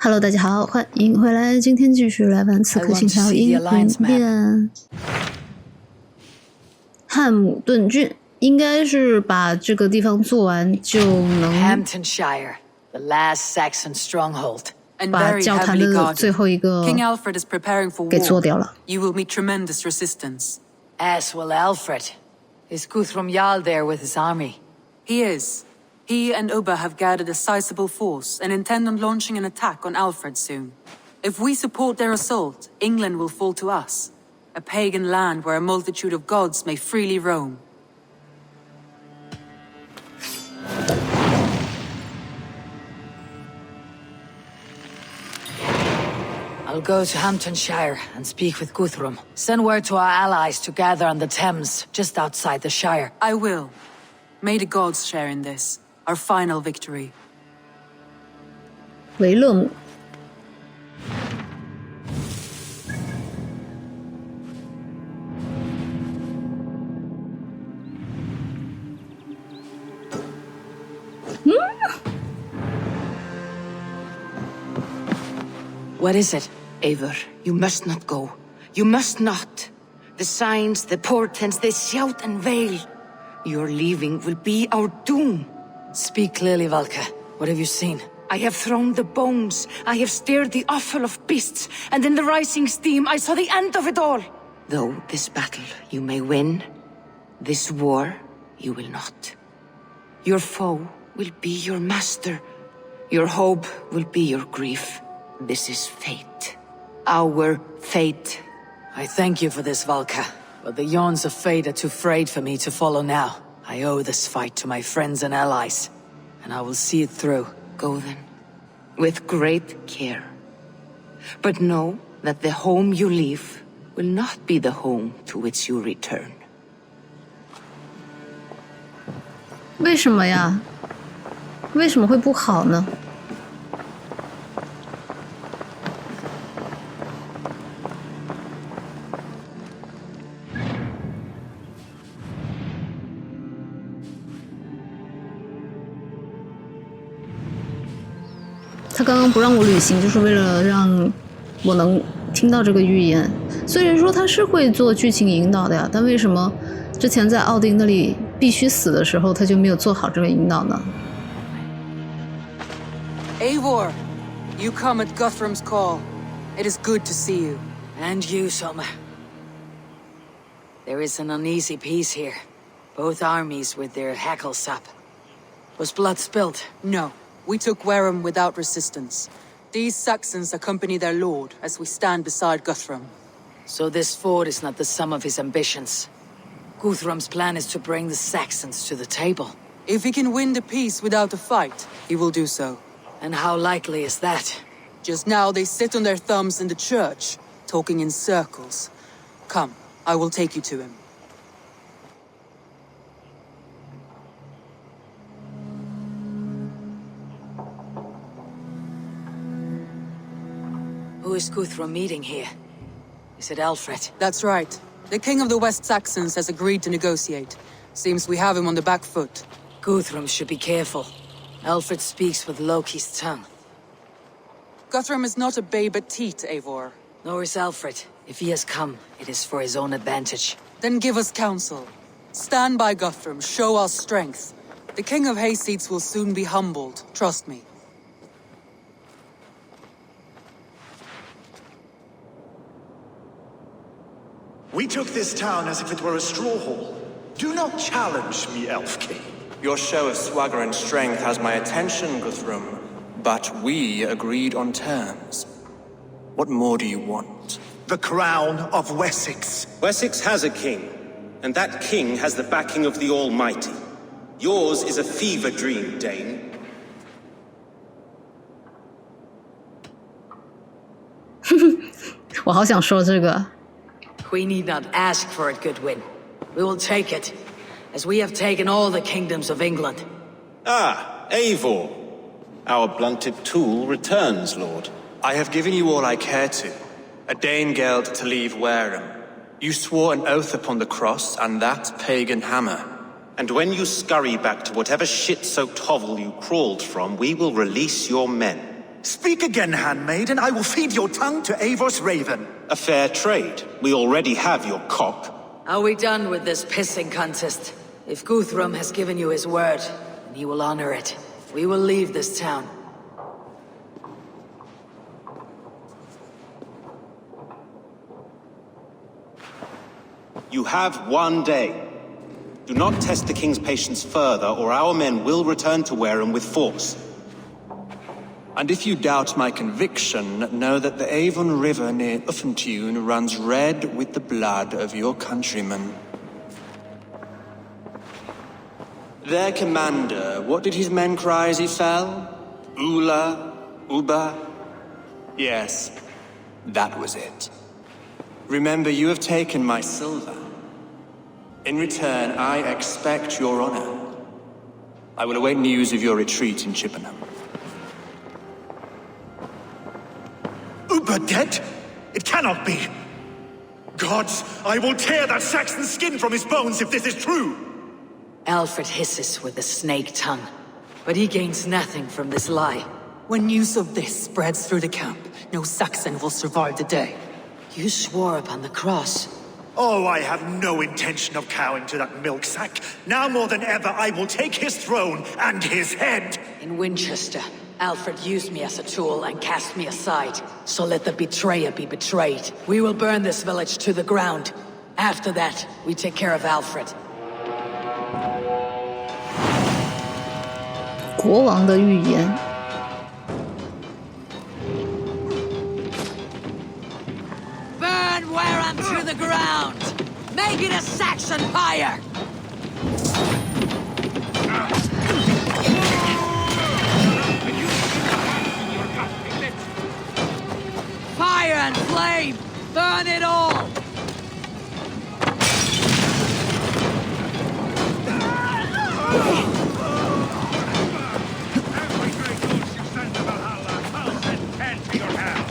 Hello， 大家好，欢迎回来。今天继续来玩《刺客信条英灵殿》。汉姆顿郡应该是把这个地方做完就能把教团的最后一个给做掉了。You will meet tremendous resistance. As will Alfred. Is Guthrum Jarl there with his army? He is. He and Ubba have gathered a sizable force and intend on launching an attack on Alfred soon. If we support their assault, England will fall to us, a pagan land where a multitude of gods may freely roam. I'll go to Hamptonshire and speak with Guthrum. Send word to our allies to gather on the Thames, just outside the Shire. I will. May the gods share in this, our final victory. 维勒姆。What is it? Eivor, you must not go. You must not. The signs, the portents, they shout and wail. Your leaving will be our doom. Speak clearly, Valka. What have you seen? I have thrown the bones. I have stirred the offal of beasts. And in the rising steam, I saw the end of it all. Though this battle you may win, this war you will not. Your foe will be your master. Your hope will be your grief. This is fate. Our fate. I thank you for this, Valka. But the yawns of fate are too frayed for me to follow now. I owe this fight to my friends and allies, and I will see it through. Go then, with great care. But know that the home you leave will not be the home to which you return. 为什么呀？为什么会不好呢？他刚刚不让我旅行，就是为了让我能听到这个预言。虽然说他是会做剧情引导的呀，但为什么之前在奥丁那里必须死的时候，他就没有做好这个引导呢 Eivor, you come at Guthrum's call. It is good to see you. And you, Soma. There is an uneasy peace here. Both armies with their hackles up. Was blood spilled? No. We took Wareham without resistance. These Saxons accompany their lord as we stand beside Guthrum. So this fort is not the sum of his ambitions. Guthrum's plan is to bring the Saxons to the table. If he can win the peace without a fight, he will do so. And how likely is that? Just now they sit on their thumbs in the church, talking in circles. Come, I will take you to him. Who is Guthrum meeting here? Is it Alfred? That's right. The king of the West Saxons has agreed to negotiate. Seems we have him on the back foot. Guthrum should be careful. Alfred speaks with Loki's tongue. Guthrum is not a babe at teat, Eivor. Nor is Alfred. If he has come, it is for his own advantage. Then give us counsel. Stand by Guthrum, show our strength. The king of Hayseeds will soon be humbled, trust me. We took this town as if it were a straw hall. Do not challenge me, Elf King. Your show of swagger and strength has my attention, Guthrum. But we agreed on terms. What more do you want? The crown of Wessex. Wessex has a king, and that king has the backing of the Almighty. Yours is a fever dream, Dane. 我好想说这个。We need not ask for it, Goodwin. We will take it, as we have taken all the kingdoms of England. Ah, Eivor. Our blunted tool returns, Lord. I have given you all I care to. A Danegeld to leave Wareham. You swore an oath upon the cross, and that pagan hammer. And when you scurry back to whatever shit-soaked hovel you crawled from, we will release your men. Speak again, handmaid, and I will feed your tongue to Eivor's raven. A fair trade. We already have your cock. Are we done with this pissing contest? If Guthrum has given you his word, then he will honor it. We will leave this town. You have 1 day. Do not test the king's patience further, or our men will return to Wareham with force. And if you doubt my conviction, know that the Avon River near Uffentune runs red with the blood of your countrymen. Their commander, what did his men cry as he fell? Ula? Uba? Yes, that was it. Remember, you have taken my silver. In return, I expect your honor. I will await news of your retreat in Chippenham. Uber dead? It cannot be. Gods, I will tear that Saxon's skin from his bones if this is true. Alfred hisses with a snake tongue, but he gains nothing from this lie. When news of this spreads through the camp, no Saxon will survive the day. You swore upon the cross. Oh, I have no intention of cowing to that milk sack. Now more than ever, I will take his throne and his head. In Winchester, Alfred used me as a tool and cast me aside. So let the betrayer be betrayed. We will burn this village to the ground. After that, we take care of Alfred. 国王的预言。Burn Wareham to the ground! Make it a Saxon pyre! Fire and flame! Burn it all! Every great ghost you send to valhalla, I'll send 10 to your hell.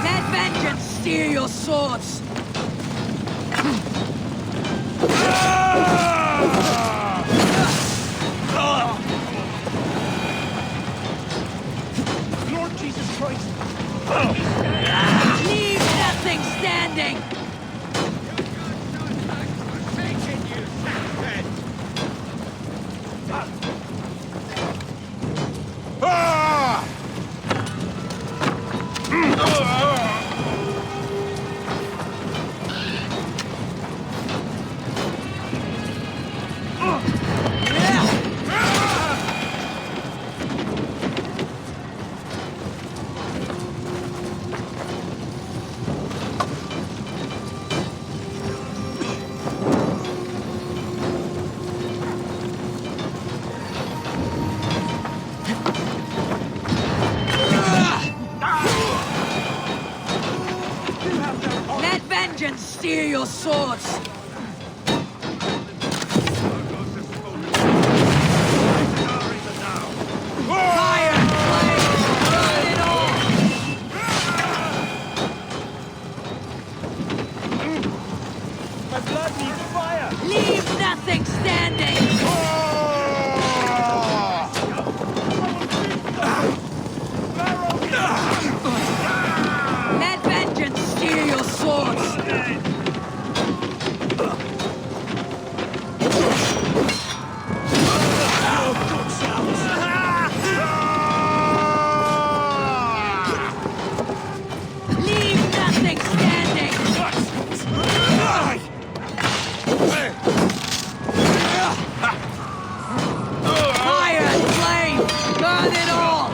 Let vengeance steer your swords! Lord Jesus Christ! Leave nothing standing! Taken you, sackhead! Let vengeance steer your swords! Fire and flame! Burn it all! My blood needs fire! Leave nothing standing! Let vengeance steer your swords! Leave nothing standing! Fire and flame! Burn it all!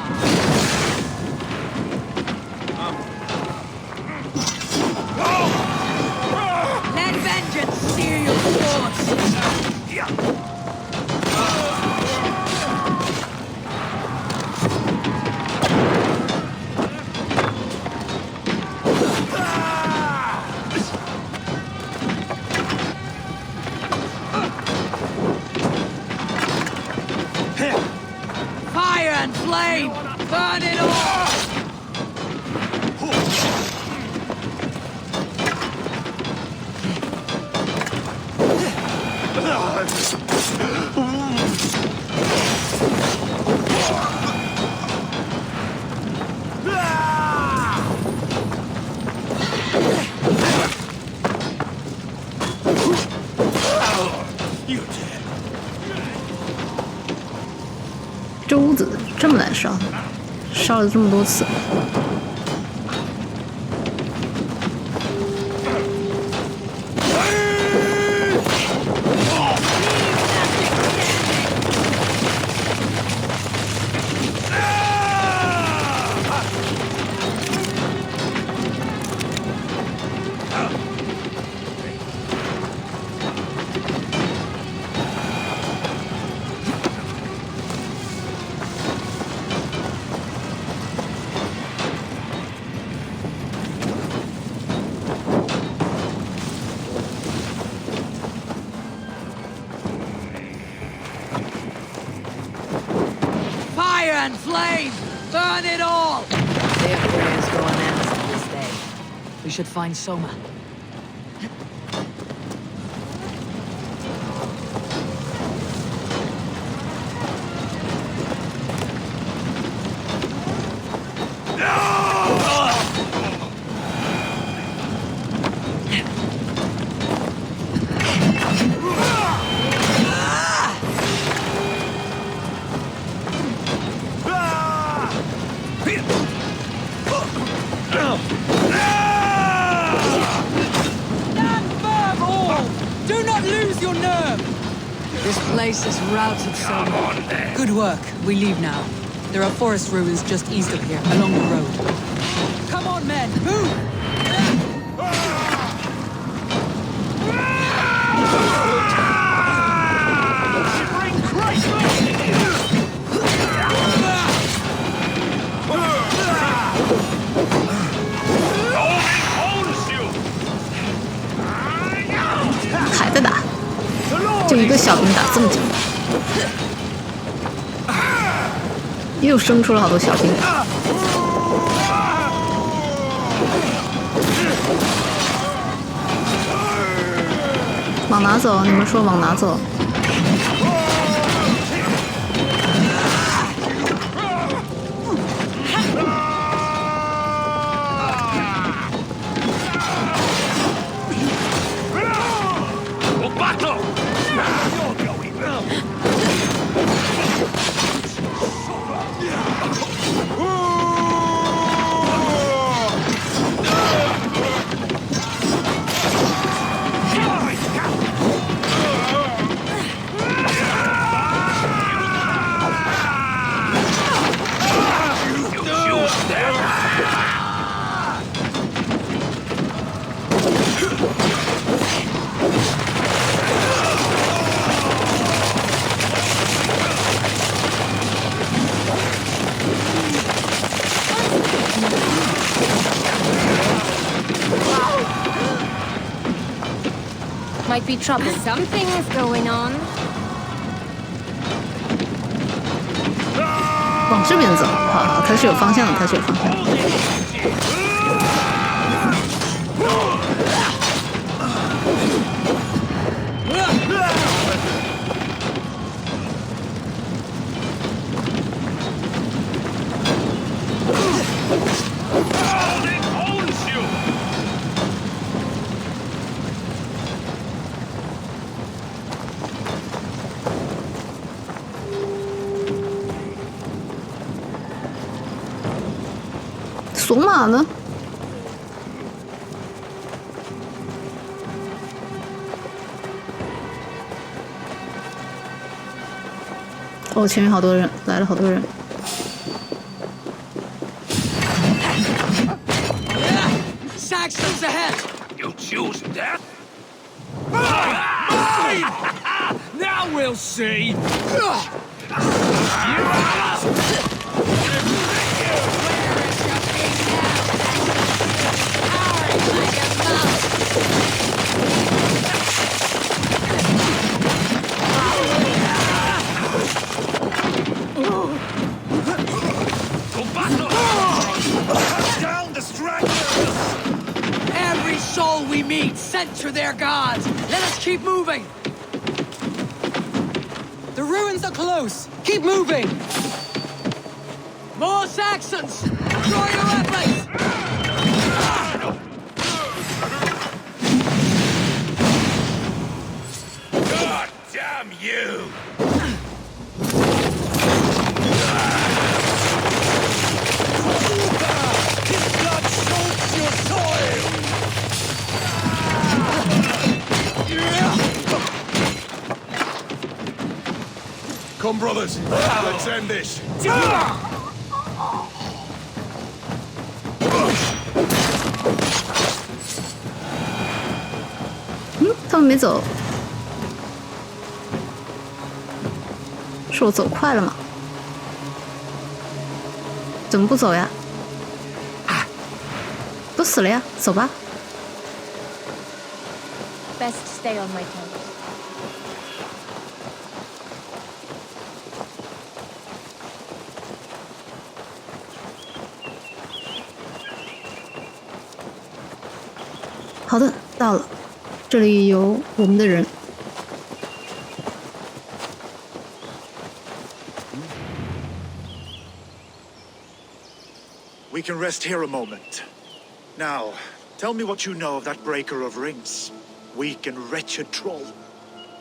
Let vengeance steer your swords! Fire and flame! Burn it all! 这屋子这么难烧，烧了这么多次。And flame! Burn it all! Their prayers go unanswered this day. We should find Soma. This place is routed Soma. Good work. We leave now. There are forest ruins just east of here, along the road. Come on, men! Move!还在打，就一个小兵打这么久，又生出了好多小兵。往哪走？你们说往哪走？Might be trouble. Something's going on. 往这边走，好，它是有方向的，它是有方向的。索马呢？哦，前面好多人，来了好多人。Saxons ahead! You choose death? Now we'll see! Every soul we meet sent to their gods. Let us keep moving. The ruins are close. Keep moving. More Saxons. Draw your weapons. God damn you! brothers. Let's end this. 他们没走，是我走快了吗？怎么不走呀？都死了呀，走吧。Best stay on my toes. 好的，到了，这里有我们的人。We can rest here a moment. Now, tell me what you know of that breaker of rings. Weak and wretched troll.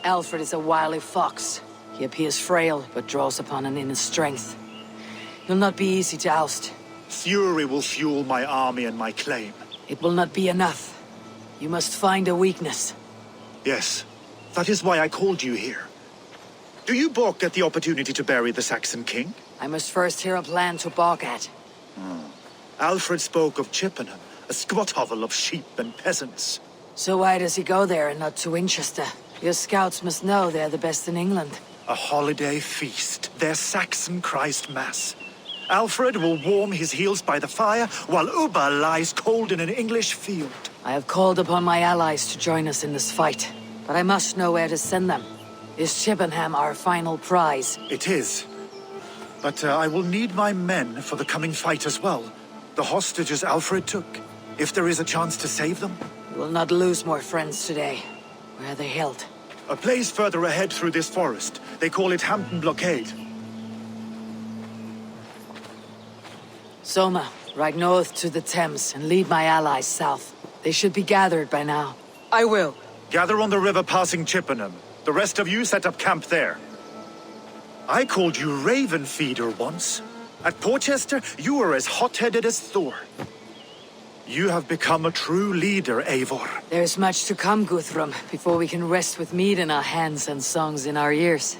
Alfred is a wily fox. He appears frail, but draws upon an inner strength. He'll not be easy to oust. Fury will fuel my army and my claim. It will not be enough. You must find a weakness. Yes, that is why I called you here. Do you balk at the opportunity to bury the Saxon king? I must first hear a plan to balk at. Alfred spoke of Chippenham, a squat hovel of sheep and peasants. So why does he go there and not to Winchester? Your scouts must know they're the best in England. A holiday feast, their Saxon Christ Mass. Alfred will warm his heels by the fire, while Ubba lies cold in an English field. I have called upon my allies to join us in this fight, but I must know where to send them. Is Chippenham our final prize? It is. But I will need my men for the coming fight as well. The hostages Alfred took. If there is a chance to save them. We will not lose more friends today. Where are they held? A place further ahead through this forest. They call it Hampton Blockade. Soma, ride north to the Thames and lead my allies south. They should be gathered by now. I will. Gather on the river passing Chippenham. The rest of you set up camp there. I called you Raven Feeder once. At Porchester, you were as hot-headed as Thor. You have become a true leader, Eivor. There's much to come, Guthrum, before we can rest with mead in our hands and songs in our ears.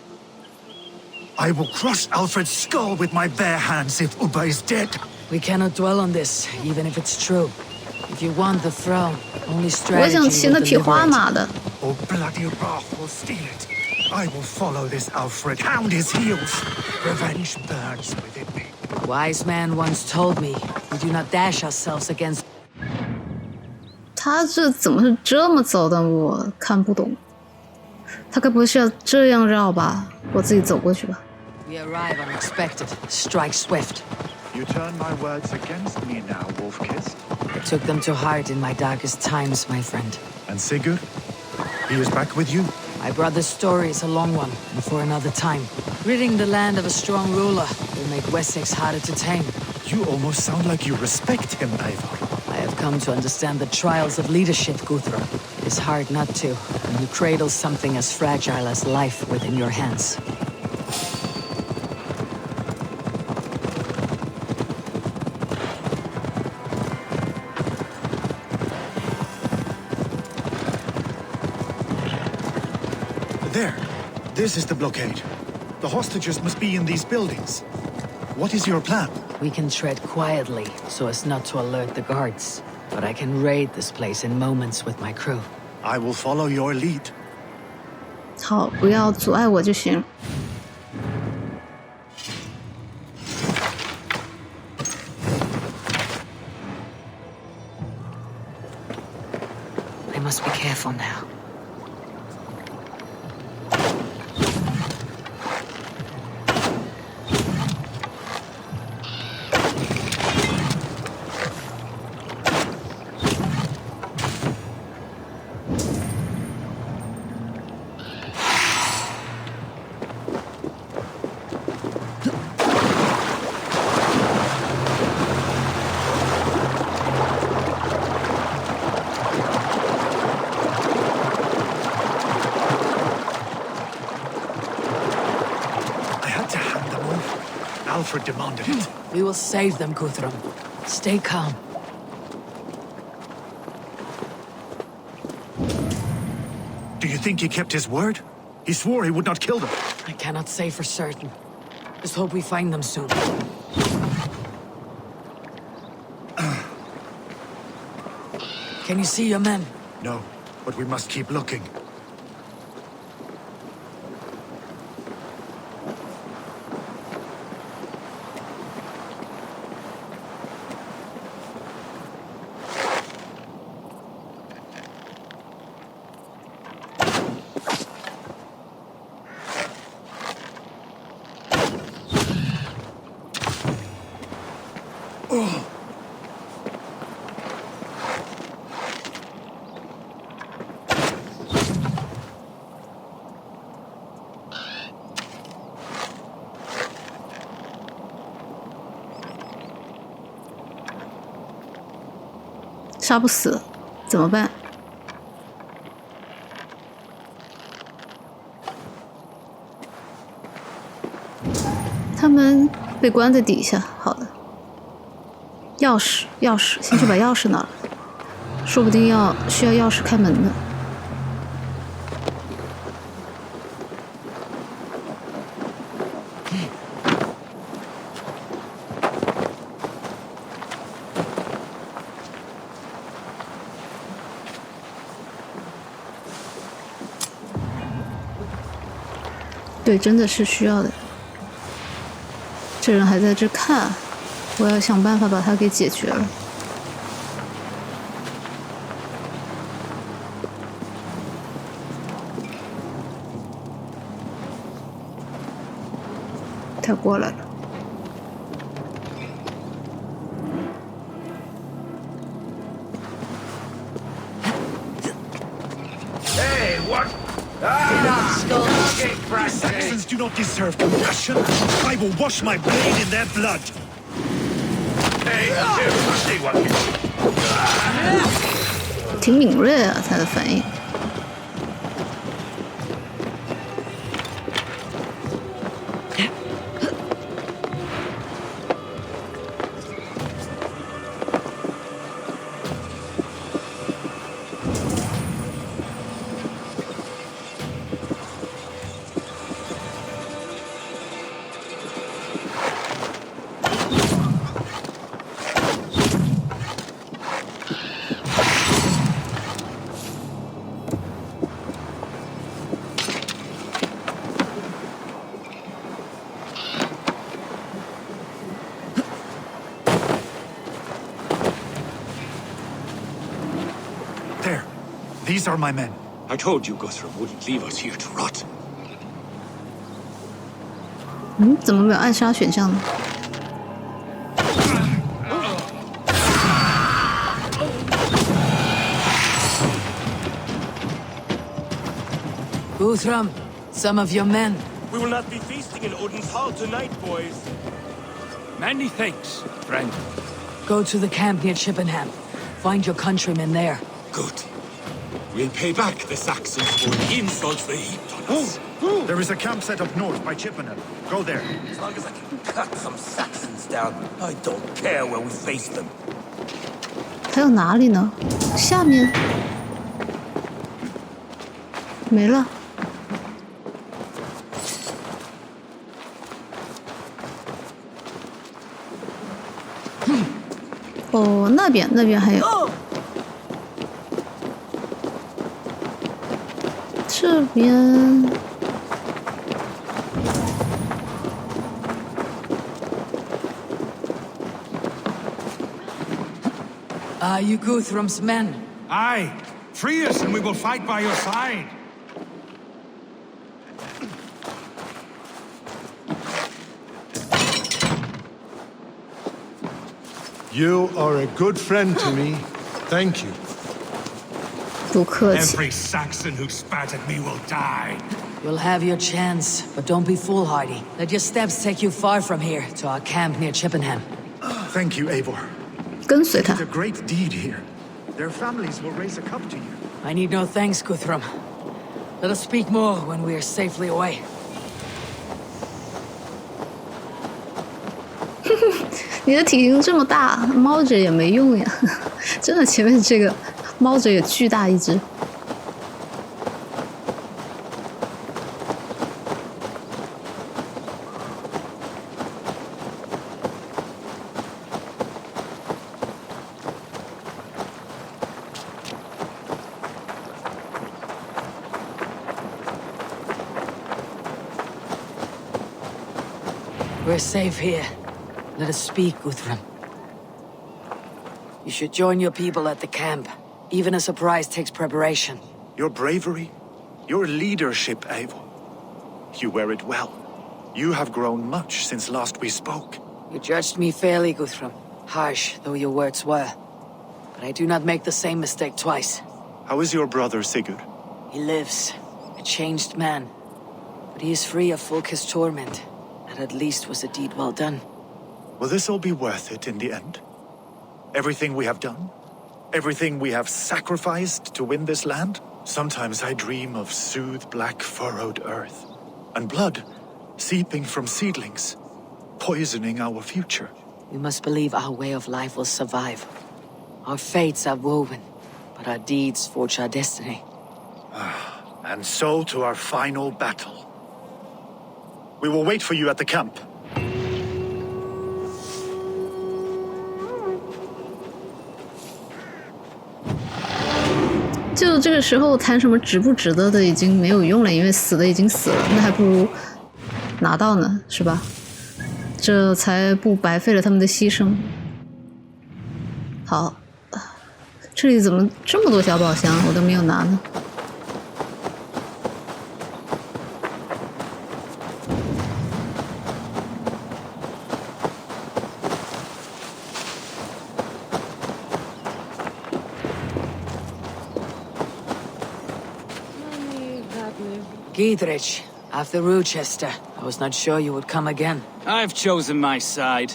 I will crush Alfred's skull with my bare hands if Ubba is dead. We cannot dwell on this, even if it's true. If you want the throne, only 我 strategy 想骑 will 那匹 deliver 花 it. 马的。 Oh, bloody wrath will steal it. I will follow this Alfred, hound his heels. Revenge burns within me. A wise man once told me, we do not dash ourselves against... 他这怎么是这么走的？我看不懂。他该不会是要这样绕吧？我自己走过去吧。 We arrive unexpected, strike swift. You turn my words against me now, Wolf-Kissed. I took them to heart in my darkest times, my friend. And Sigurd? He is back with you? My brother's story is a long one, and for another time. Ridding the land of a strong ruler will make Wessex harder to tame. You almost sound like you respect him, Eivor. I have come to understand the trials of leadership, Guthrum. It is hard not to, when you cradle something as fragile as life within your hands. There. This is the blockade. The hostages must be in these buildings. What is your plan? We can tread quietly, so as not to alert the guards. But I can raid this place in moments with my crew. I will follow your lead. 好，不要阻碍我就行。 I must be careful now. Alfred demanded it. We will save them, Guthrum. Stay calm. Do you think he kept his word? He swore he would not kill them. I cannot say for certain. Just hope we find them soon. Can you see your men? No, but we must keep looking. Oh. 杀不死，怎么办？他们被关在底下。好的，钥匙，钥匙，先去把钥匙拿了，说不定需要钥匙开门呢。对，真的是需要的。这人还在这看，我要想办法把他给解决了。他过来了。Hey, what? Saxons do not deserve compassion. I will wash my blade in their blood. Hey, see what you 挺敏锐啊，他的反应。There. These are my men. I told you Guthrum wouldn't leave us here to rot. 嗯，怎么没有暗杀选项呢？ Guthrum, some of your men. We will not be feasting in Odin's hall tonight, boys. Many thanks, friend. Go to the camp near Chippenham. Find your countrymen there. Good. We'll pay back the Saxons for the insults they heaped on us. There is a camp set up north by Chippenham. Go there. As long as I can cut some Saxons down, I don't care where we face them. 还有哪里呢？下面没了。哦，那边还有。这边。 Are you Guthrum's men? Aye. Free us and we will fight by your side. You are a good friend to me. Thank you. 不客气。 Every Saxon who spat at me will die. You'll have your chance, but don't be foolhardy. Let your steps take you far from here, to our camp near Chippenham. Thank you, Eivor. 跟随他 It's a。great deed here. Their families will raise a cup to you. I need no thanks, Guthrum. Let us speak more when we are safely away. 你的体型这么大，猫着也没用呀！真的，前面这个猫着也巨大一只。We're safe here. Let us speak, Guthrum. You should join your people at the camp. Even a surprise takes preparation. Your bravery, your leadership, Eivor. You wear it well. You have grown much since last we spoke. You judged me fairly, Guthrum. Harsh though your words were. But I do not make the same mistake twice. How is your brother, Sigurd? He lives, a changed man. But he is free of Fulke's torment. That at least was a deed well done. Will this all be worth it in the end? Everything we have done? Everything we have sacrificed to win this land? Sometimes I dream of soothed black furrowed earth. And blood seeping from seedlings, poisoning our future. We must believe our way of life will survive. Our fates are woven, but our deeds forge our destiny. And so to our final battle. We will wait for you at the camp. 就这个时候谈什么值不值得的已经没有用了，因为死的已经死了，那还不如拿到呢，是吧？这才不白费了他们的牺牲。好，这里怎么这么多小宝箱，我都没有拿呢？ Giedrich, after Rochester, I was not sure you would come again. I've chosen my side.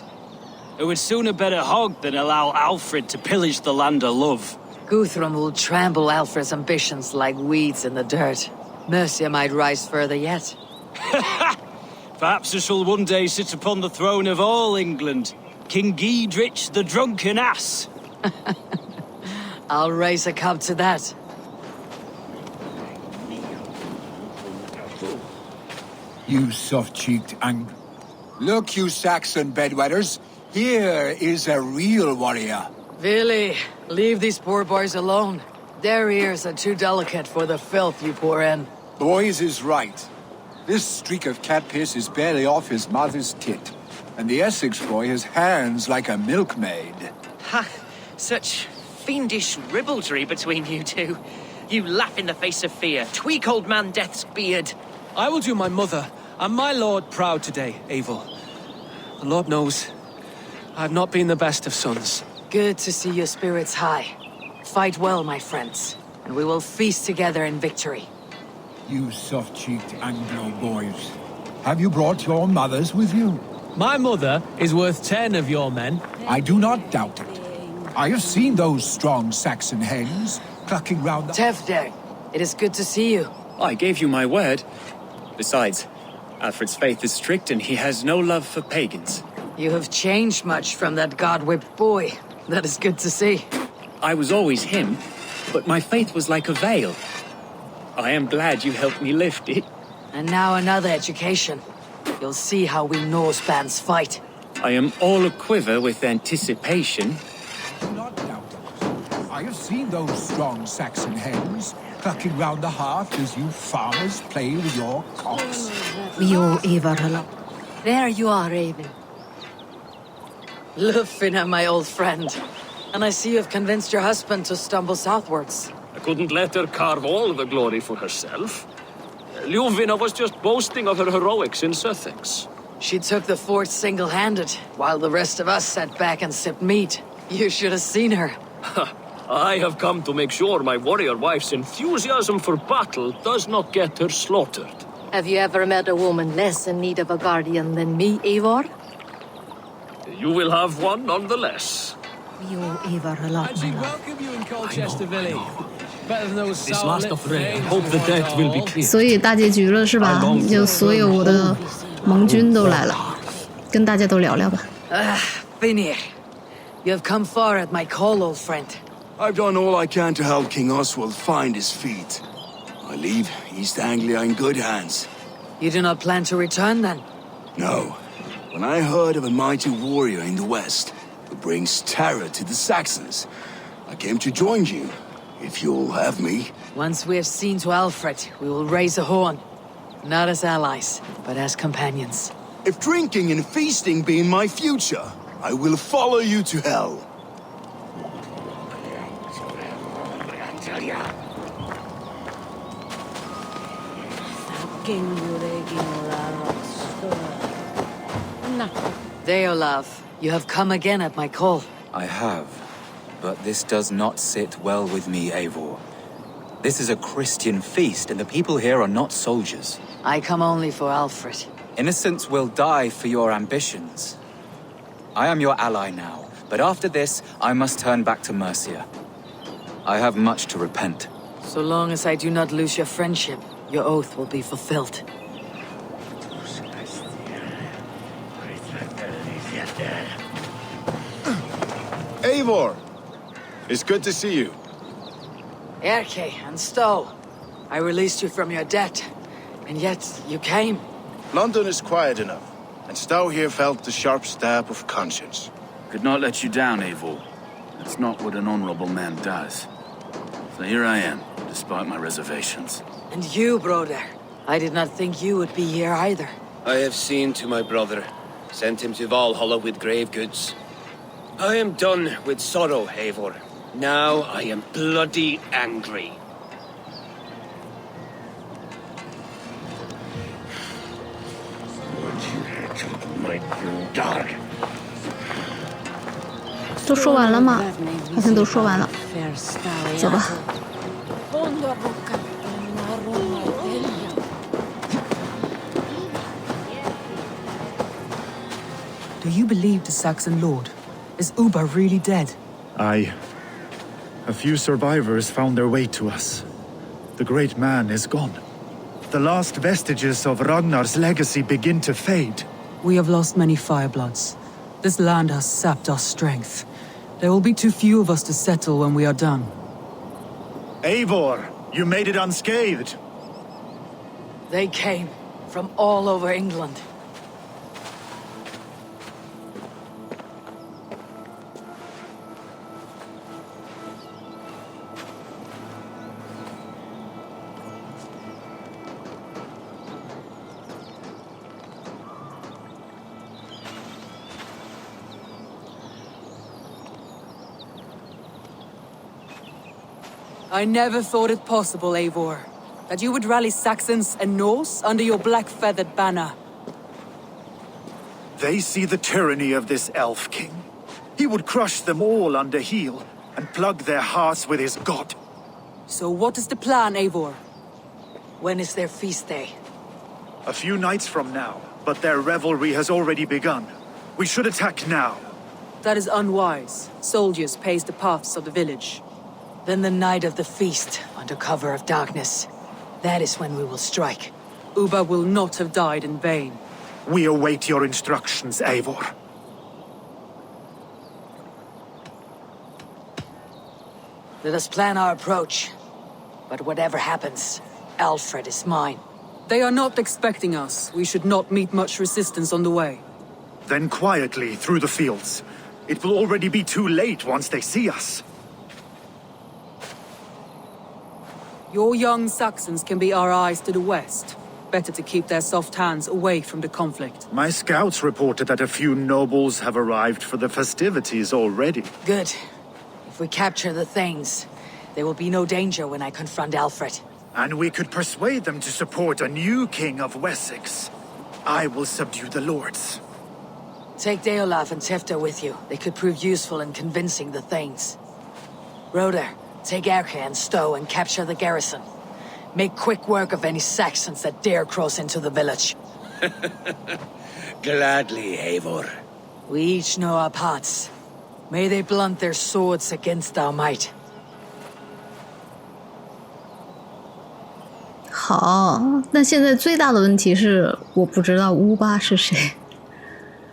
I would sooner bet a hog than allow Alfred to pillage the land of love. Guthrum will trample Alfred's ambitions like weeds in the dirt. Mercia might rise further yet. Perhaps I shall one day sit upon the throne of all England. King Giedrich the drunken ass. I'll raise a cup to that. You soft-cheeked Look, you Saxon bedwetters. Here is a real warrior. Really, leave these poor boys alone. Their ears are too delicate for the filth you pour in. Boys is right. This streak of cat piss is barely off his mother's tit. And the Essex boy has hands like a milkmaid. Ha! Such fiendish ribaldry between you two. You laugh in the face of fear. Tweak old man Death's beard. I will do my mother and my lord proud today, Eivor. The Lord knows, I've not been the best of sons. Good to see your spirits high. Fight well, my friends, and we will feast together in victory. You soft-cheeked Anglo boys. Have you brought your mothers with you? My mother is worth 10 of your men. I do not doubt it. I have seen those strong Saxon hens clucking round the... Tefder, it is good to see you. I gave you my word. Besides, Alfred's faith is strict and he has no love for pagans. You have changed much from that god-whipped boy. That is good to see. I was always him, but my faith was like a veil. I am glad you helped me lift it. And now another education. You'll see how we Norse bands fight. I am all aquiver with anticipation. Do not doubt it. I have seen those strong Saxon hens clucking round the hearth as you farmers play with your cocks. There you are, Raven. Lufina, my old friend. And I see you've convinced your husband to stumble southwards. I couldn't let her carve all the glory for herself. Ljuvina was just boasting of her heroics in Sussex. She took the fort single-handed, while the rest of us sat back and sipped meat. You should have seen her. I have come to make sure my warrior wife's enthusiasm for battle does not get her slaughtered. Have you ever met a woman less in need of a guardian than me, Eivor? You will have one nonetheless. And she'd welcome you in Colchester Village. Better than those This sour last lip of Rhea, things hope the you debt want will be all. clear. 所以大结局了是吧？就所有我的盟军都来了，跟大家都聊聊吧。Finir, you have come far at my call, old friend. I've done all I can to help King Oswald find his feet. I leave East Anglia in good hands. You do not plan to return, then? No. When I heard of a mighty warrior in the west who brings terror to the Saxons, I came to join you, if you'll have me. Once we have seen to Alfred, we will raise a horn. Not as allies, but as companions. If drinking and feasting be in my future, I will follow you to hell. Deolav, you have come again at my call. I have, but this does not sit well with me, Eivor. This is a Christian feast, and the people here are not soldiers. I come only for Alfred. Innocents will die for your ambitions. I am your ally now, but after this, I must turn back to Mercia. I have much to repent. So long as I do not lose your friendship, your oath will be fulfilled. Eivor! It's good to see you. Erke and Stowe, I released you from your debt, and yet you came. London is quiet enough, and Stowe here felt the sharp stab of conscience. Could not let you down, Eivor. That's not what an honorable man does. So here I am, despite my reservations. And you, brother. I did not think you would be here either. I have seen to my brother, sent him to Valhalla with grave goods. I am done with sorrow, Eivor. Now I am bloody angry. My dog. 都说完了吗？好像都说完了，走吧。Do you believe the Saxon lord? Is Uba really dead? Aye. A few survivors found their way to us. The great man is gone. The last vestiges of Ragnar's legacy begin to fade. We have lost many firebloods. This land has sapped our strength. There will be too few of us to settle when we are done. Eivor, you made it unscathed. They came from all over England. I never thought it possible, Eivor, that you would rally Saxons and Norse under your black-feathered banner. They see the tyranny of this elf king. He would crush them all under heel and plug their hearts with his god. So what is the plan, Eivor? When is their feast day? A few nights from now, but their revelry has already begun. We should attack now. That is unwise. Soldiers pace the paths of the village. Then the night of the feast, under cover of darkness. That is when we will strike. Uba will not have died in vain. We await your instructions, Eivor. Let us plan our approach. But whatever happens, Alfred is mine. They are not expecting us. We should not meet much resistance on the way. Then quietly through the fields. It will already be too late once they see us. Your young Saxons can be our eyes to the west. Better to keep their soft hands away from the conflict. My scouts reported that a few nobles have arrived for the festivities already. Good. If we capture the Thanes, there will be no danger when I confront Alfred. And we could persuade them to support a new king of Wessex. I will subdue the lords. Take Deolav and Tefta with you. They could prove useful in convincing the Thanes. Roder, take Erke and Stowe and capture the garrison. Make quick work of any Saxons that dare cross into the village. Gladly, Eivor. We each know our parts. May they blunt their swords against our might. 好，那现在最大的问题是，我不知道乌巴是谁。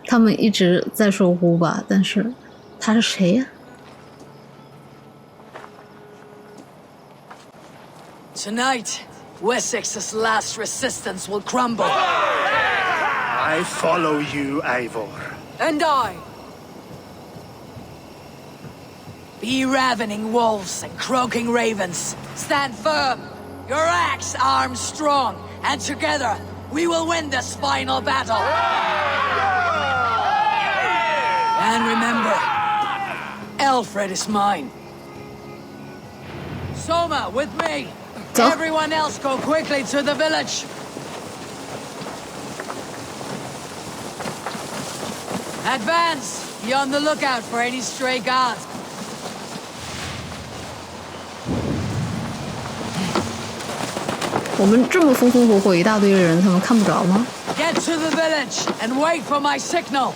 他们一直在说乌巴，但是他是谁呀？Tonight, Wessex's last resistance will crumble. I follow you, Eivor. And I. Be ravening wolves and croaking ravens. Stand firm. Your axe arms strong, and together We will win this final battle. And remember, Alfred is mine. Soma, with me. Everyone else go quickly to the village. Advance. Be on the lookout for any stray guards. 我们这么风风火火一大堆人，他们看不着吗？ Get to the village and wait for my signal.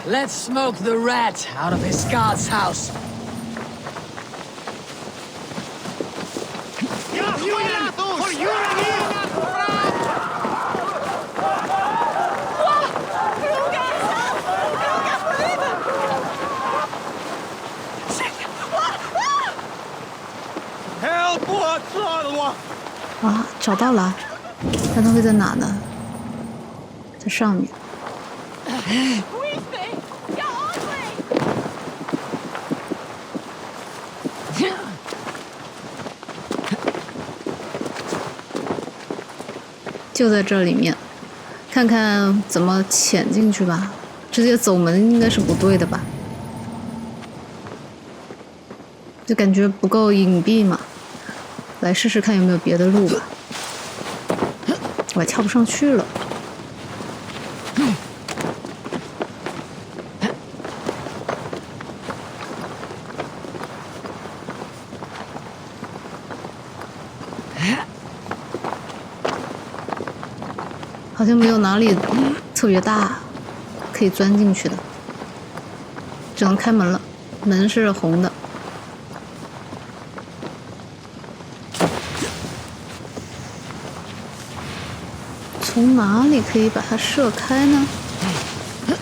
Let's smoke the rat out of his guard's house. Help! 啊，找到了，但它会在哪呢？在上面。就在这里面，看看怎么潜进去吧。直接走门应该是不对的吧？就感觉不够隐蔽嘛。来试试看有没有别的路吧。我还跳不上去了。好像没有哪里特别大可以钻进去的，只能开门了。门是红的。从哪里可以把它射开呢？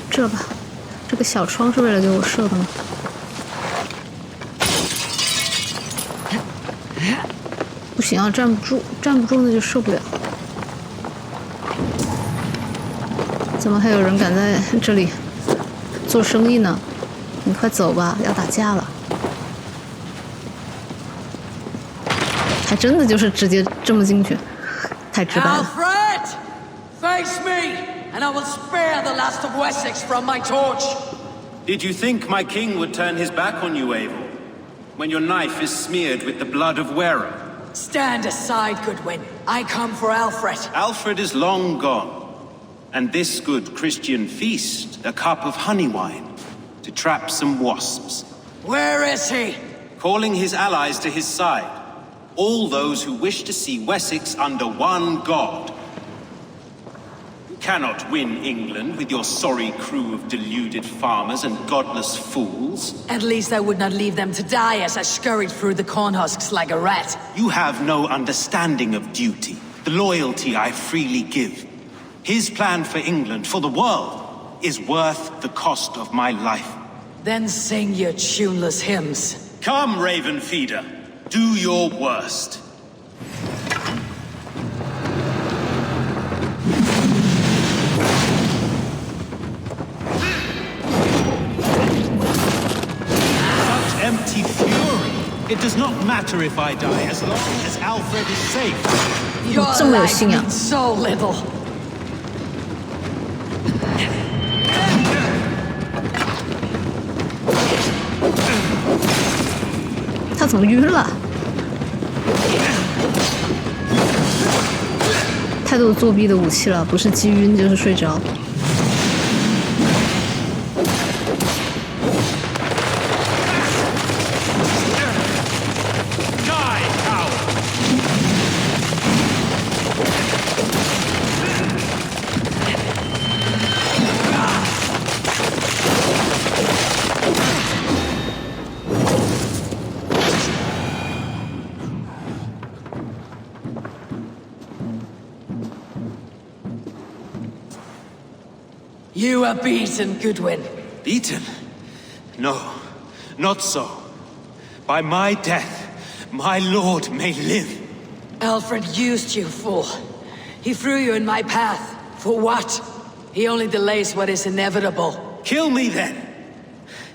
这吧，这个小窗是为了给我射的吗？不行啊，站不住，站不住那就射不了。怎么还有人敢在这里做生意呢？你快走吧，要打架了。还真的就是直接这么进去，太直白了。Alfred, face me, and I will spare the last of Wessex from my torch. Did you think my king would turn his back on you, Eivor? When your knife is smeared with the blood of wearer? Stand aside, Goodwin. I come for Alfred. Alfred is long gone. And this good Christian feast, a cup of honey wine, to trap some wasps. Where is he? Calling his allies to his side. All those who wish to see Wessex under one god. You cannot win England with your sorry crew of deluded farmers and godless fools. At least I would not leave them to die as I scurried through the corn husks like a rat. You have no understanding of duty, the loyalty I freely give. His plan for England, for the world, is worth the cost of my life. Then sing your tuneless hymns. Come, Raven Feeder. Do your worst. Such empty fury. It does not matter if I die as long as Alfred is safe. Your life means so little. 他怎么晕了？太多作弊的武器了，不是击晕就是睡着。You are beaten, Goodwin. Beaten? No, not so. By my death, my lord may live. Alfred used you, fool. He threw you in my path. For what? He only delays what is inevitable. Kill me then.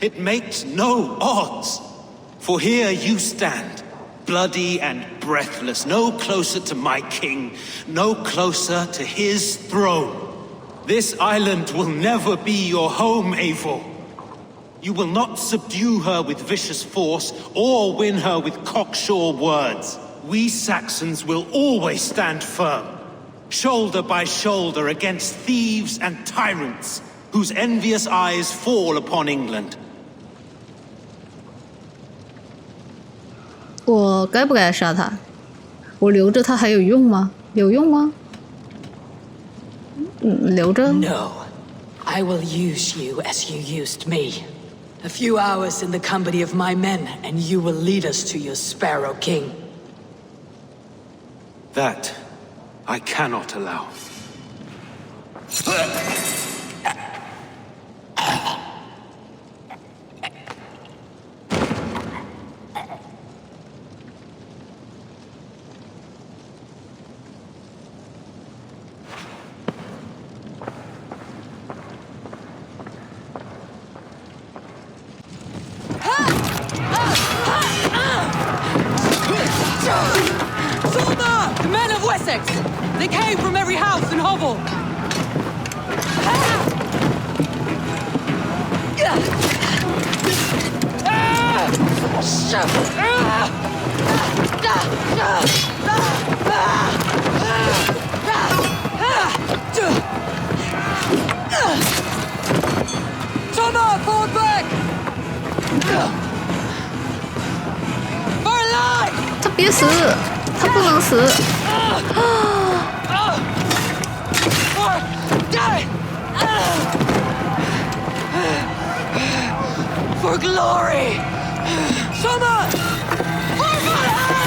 It makes no odds. For here you stand, bloody and breathless, no closer to my king, no closer to his throne. This island will never be your home, Eivor. You will not subdue her with vicious force or win her with cocksure words. We Saxons will always stand firm, shoulder by shoulder against thieves and tyrants whose envious eyes fall upon England. 我该不该杀他？我留着他还有用吗？有用吗？留着。No, I will use you as you used me. A few hours in the company of my men, and you will lead us to your Sparrow King. That I cannot allow. The men of Wessex! They came from every house and hovel! Thomas, fall back! For alive! 他别死，他不能死。For glory! Soma! For valhalla!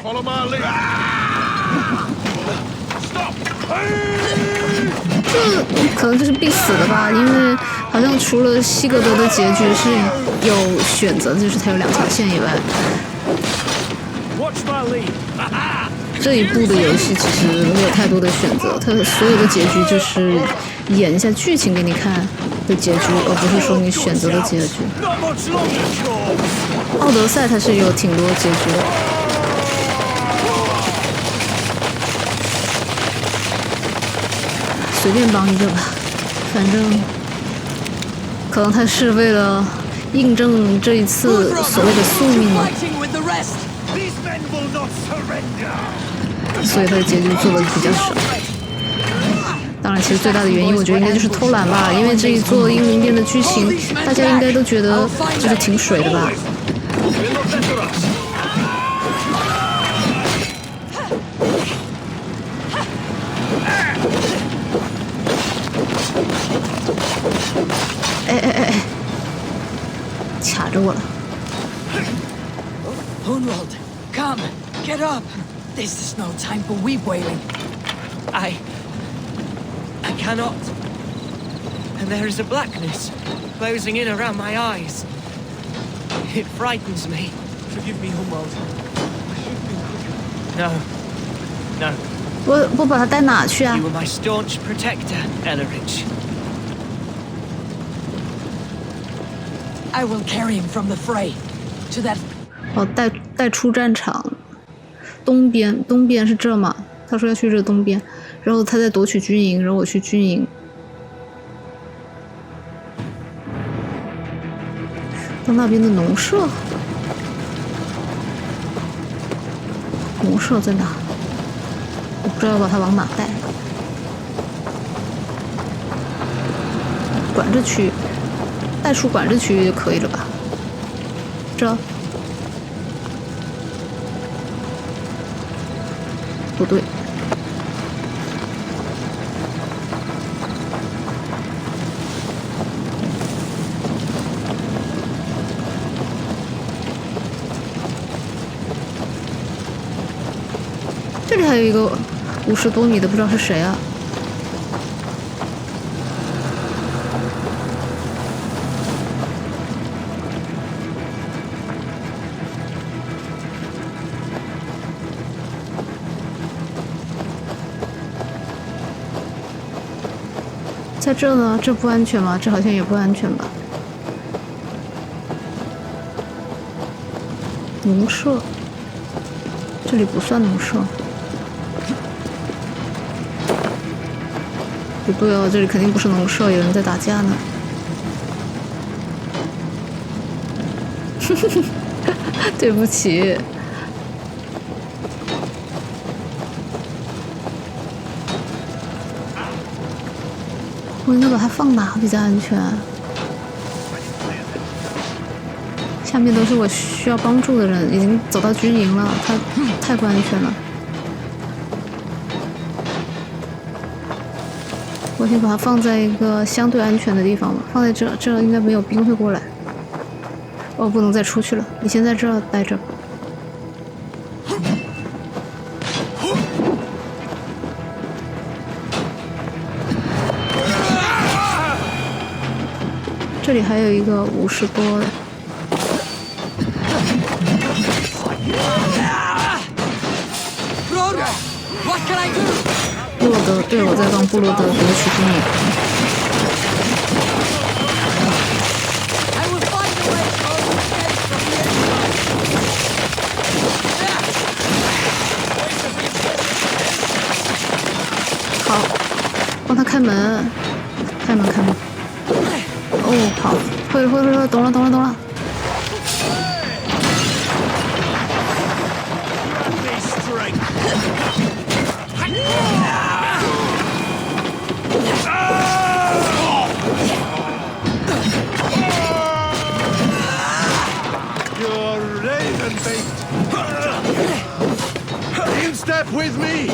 Follow my lead. Stop! 这可能就是必死的吧，因为好像除了西格德的结局是有选择的，就是他有2条线以外，这一部的游戏其实没有太多的选择，它所有的结局就是演一下剧情给你看的结局，而不是说你选择的结局。奥德赛它是有挺多结局的。随便帮一个吧，反正可能他是为了印证这一次所谓的宿命嘛，所以他的结局做的比较少。当然，其实最大的原因我觉得应该就是偷懒吧，因为这一座英灵殿的剧情，大家应该都觉得就是挺水的吧。哎，卡着我了。Hunwald, come, get up. This is no time for weep wailing. I cannot. And there is a blackness closing in around my eyes. It frightens me. Forgive me, Hunwald. No. 我把他带哪去啊 You were my staunch protector, Ellerich. I will carry him from the fray to that. 哦，带出战场，东边是这吗？他说要去这东边，然后他再夺取军营，然后我去军营。到那边的农舍，农舍在哪？我不知道要把它往哪带。管制区，带出管制区就可以了吧？这。不对，这里还有一个50多米的，不知道是谁啊？在这呢，这不安全吗？这好像也不安全吧。农舍，这里不算农舍。不对哦，这里肯定不是农舍，有人在打架呢。对不起。我应该把它放哪比较安全？下面都是我需要帮助的人，已经走到军营了，它太不安全了。我先把它放在一个相对安全的地方吧，放在这，这应该没有兵会过来。哦，不能再出去了，你先在这儿待着。这里还有一个50多的。布洛德，对，我在帮布洛德夺取军营。好，帮他开门，开门，开门。哦，好，会了，懂了。In step with me!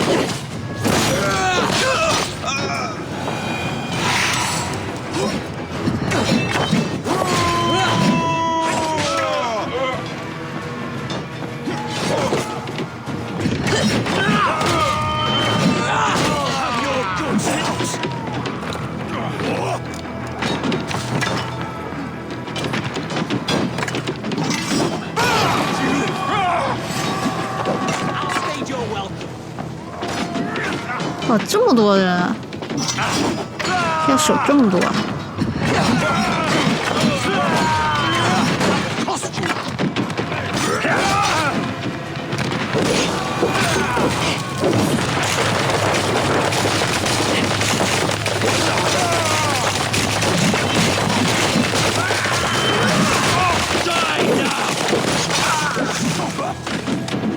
哇，这么多人，要守这么多。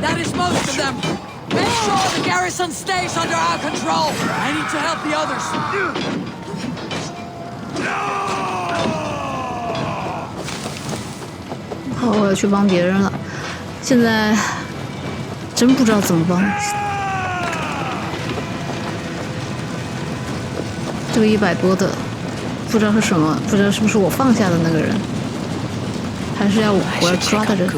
That is most of them. Make sure the garrison stays under our control. I need to help the others. 好，我要去帮别人了。现在真不知道怎么帮。这个100多的，不知道是什么，不知道是不是我放下的那个人，还是我要抓的人。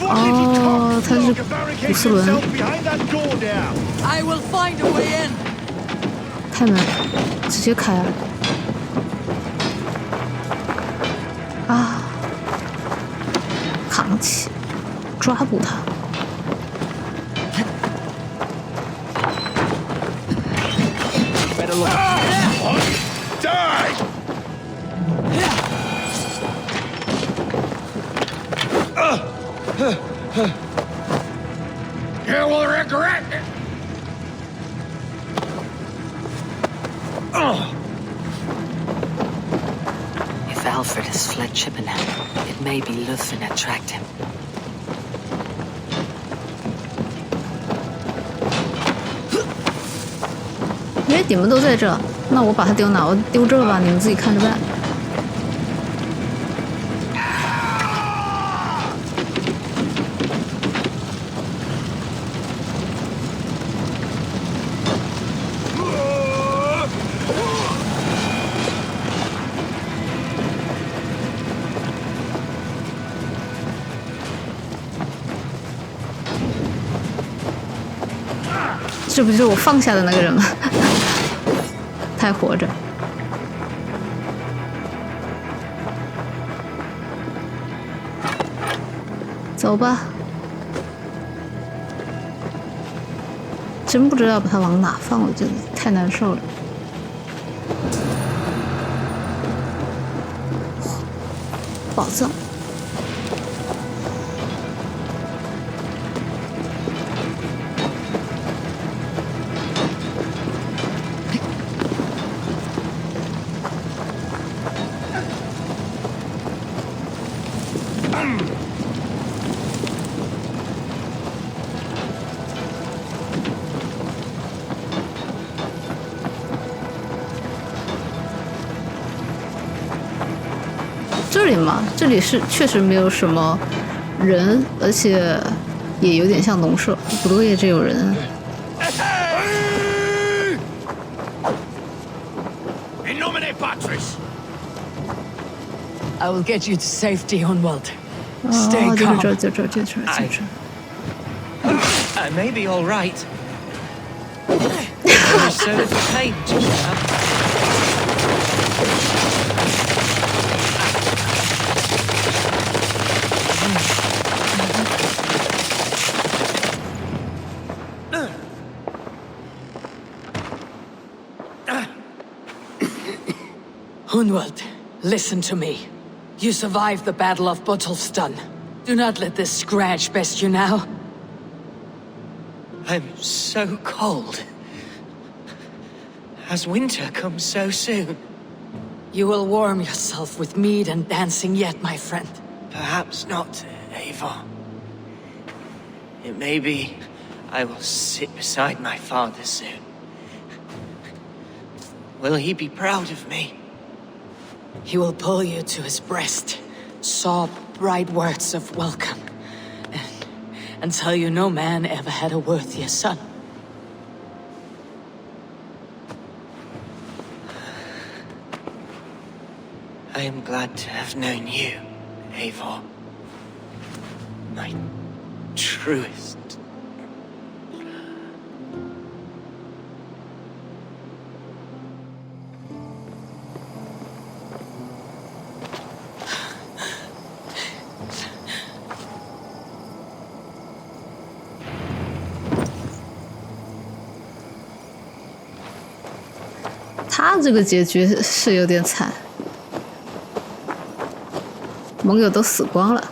哦，他是古斯伦。开门，直接开了。啊！扛起，抓捕他。You will regret it! If Alfred has fled Chippenham, it may be Lúthien that tracked him. 哎，你们都在这，那我把它丢哪？我丢这吧，你们自己看着办。这不就是我放下的那个人吗？他还活着。走吧。真不知道把它往哪放了，真的太难受了。宝藏。这里嘛，这里是确实没有什么人，而且也有点像农舍。不对呀，这有人啊。In nomine Patris. I will get you to safety, Hunwald. Stay 就 calm. 这。I may be all right. I'm so little pain just now. Hunwald, listen to me. You survived the Battle of Botolfstan. Do not let this scratch best you now. I'm so cold. Has winter come so soon? You will warm yourself with mead and dancing yet, my friend. Perhaps not, Eivor. It may be I will sit beside my father soon. Will he be proud of me? He will pull you to his breast, sob bright words of welcome, and tell you no man ever had a worthier son. I am glad to have known you, Eivor. My truest.他这个结局是有点惨，盟友都死光了。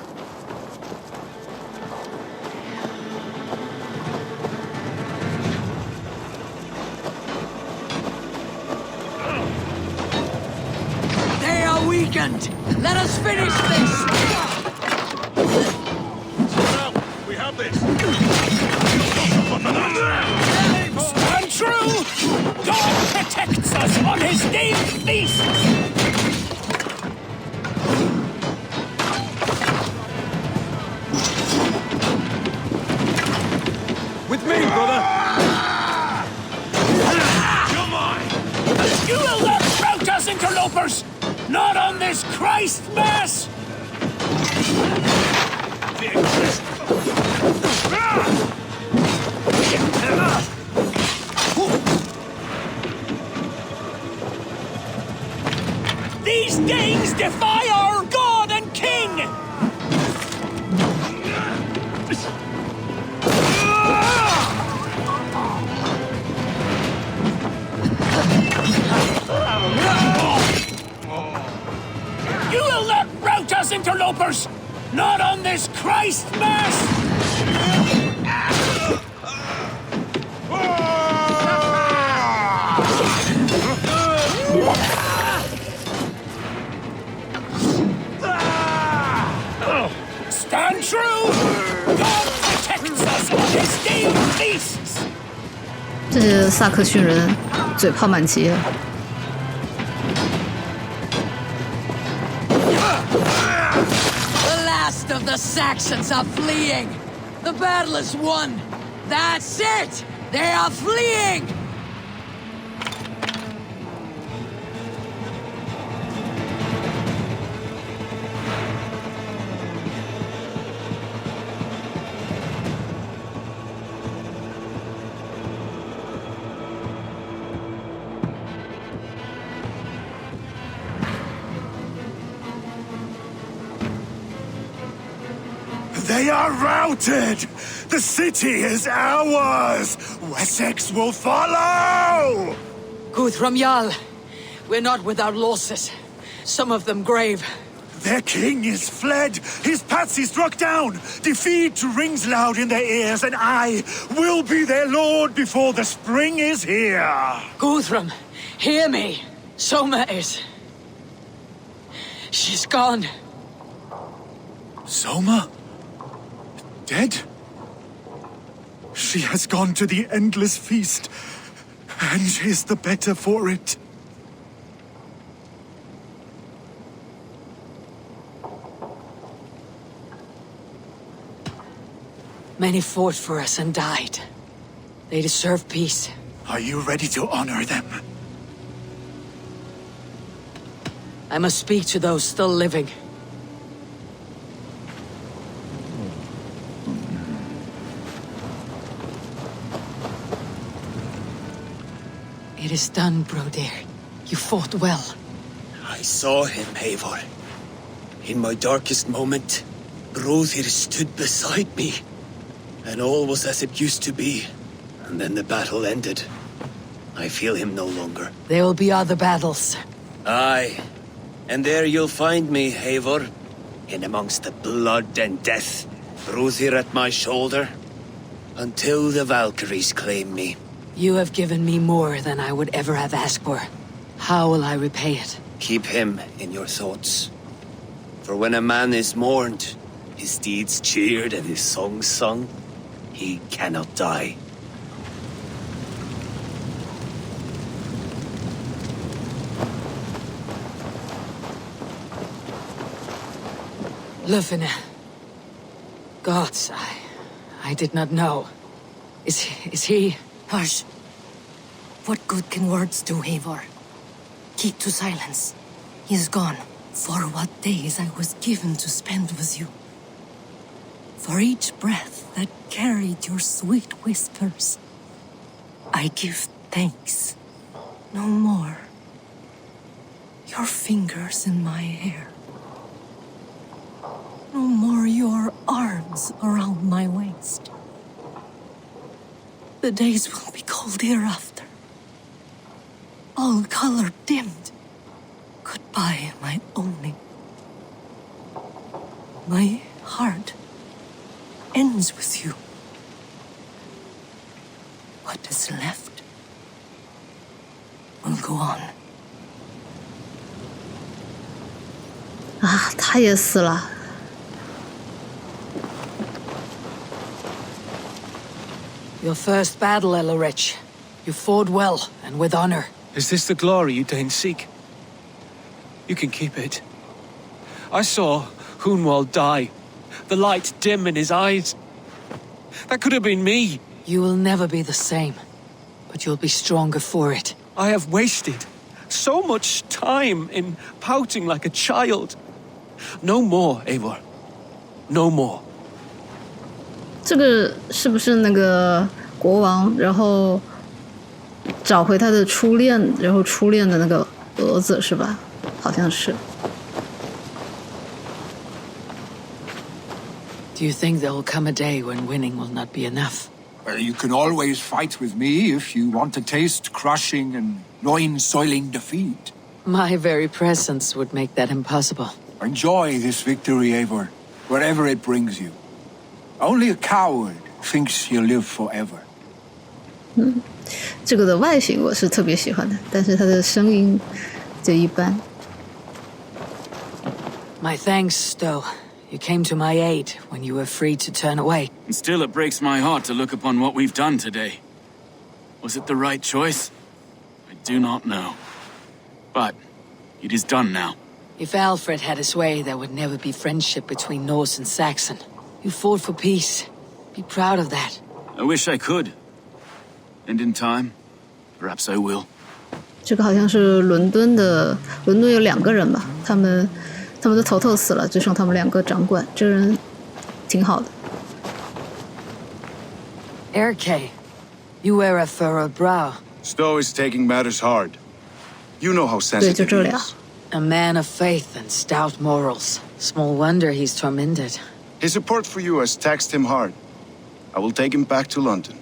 They are weakened. Let us finish this. We have this. Stand true! God protects us on his named feast! With me, brother! Come on! You will not rout us, interlopers! Not on this Christ Mass! These Danes defy our God and King! You will not rout us, interlopers! Not on this Christ Mass! Stand true! God protects us on his named feasts! 这些萨克逊人嘴炮满齐。The last of the Saxons are fleeing. The battle is won. That's it. They are fleeing. They are routed! The city is ours! Wessex will follow! Guthrum Jarl, we're not without losses. Some of them grave. Their king is fled, his patsy struck down, defeat rings loud in their ears, and I will be their lord before the spring is here. Guthrum, hear me. Soma is... She's gone. Soma? Dead? She has gone to the endless feast, and is the better for it. Many fought for us and died. They deserve peace. Are you ready to honor them? I must speak to those still living. It is done, Brodir. You fought well. I saw him, Eivor. In my darkest moment, Brodir stood beside me. And all was as it used to be. And then the battle ended. I feel him no longer. There will be other battles. Aye. And there you'll find me, Eivor. In amongst the blood and death. Brodir at my shoulder. Until the Valkyries claim me. You have given me more than I would ever have asked for. How will I repay it? Keep him in your thoughts. For when a man is mourned, his deeds cheered and his songs sung, he cannot die. Lufina. Gods, I did not know. Is he... Hush. What good can words do, Eivor? Keep to silence. He is gone. For what days I was given to spend with you. For each breath that carried your sweet whispers, I give thanks. No more. Your fingers in my hair. No more your arms around my waist. The days will be cold hereafter. All color dimmed. Goodbye, my only. My heart ends with you. What is left will go on. 啊，他也死了。Your first battle, Elorich. You fought well and with honor. Is this the glory you deign seek? You can keep it. I saw Hunwald die. The light dim in his eyes. That could have been me. You will never be the same. But you'll be stronger for it. I have wasted so much time in pouting like a child. No more, Eivor. No more. 这个是不是那个国王，然后找回他的初恋，然后初恋的那个儿子是吧？好像是。Do you think there will come a day when winning will not be enough? Well, you can always fight with me if you want to taste crushing and loin-soiling defeat. My very presence would make that impossible. Enjoy this victory, Eivor, wherever it brings you. Only a coward thinks he'll live forever. 这个的外形我是特别喜欢的，但是他的声音就一般。My thanks, though. You came to my aid when you were free to turn away. And still it breaks my heart to look upon what we've done today. Was it the right choice? I do not know. But it is done now. If Alfred had his way, there would never be friendship between Norse and Saxon. You fought for peace. Be proud of that. I wish I could. And in time, perhaps I will. 这个好像是伦敦有2个人吧，他们的头死了，只剩他们2个掌管。这人挺好的。Erke, you wear a furrowed brow. Stowe is taking matters hard. You know how 对，就 sensitive 这 he 俩。 is. A man of faith and stout morals. Small wonder he's tormented. His support for you has taxed him hard. I will take him back to London.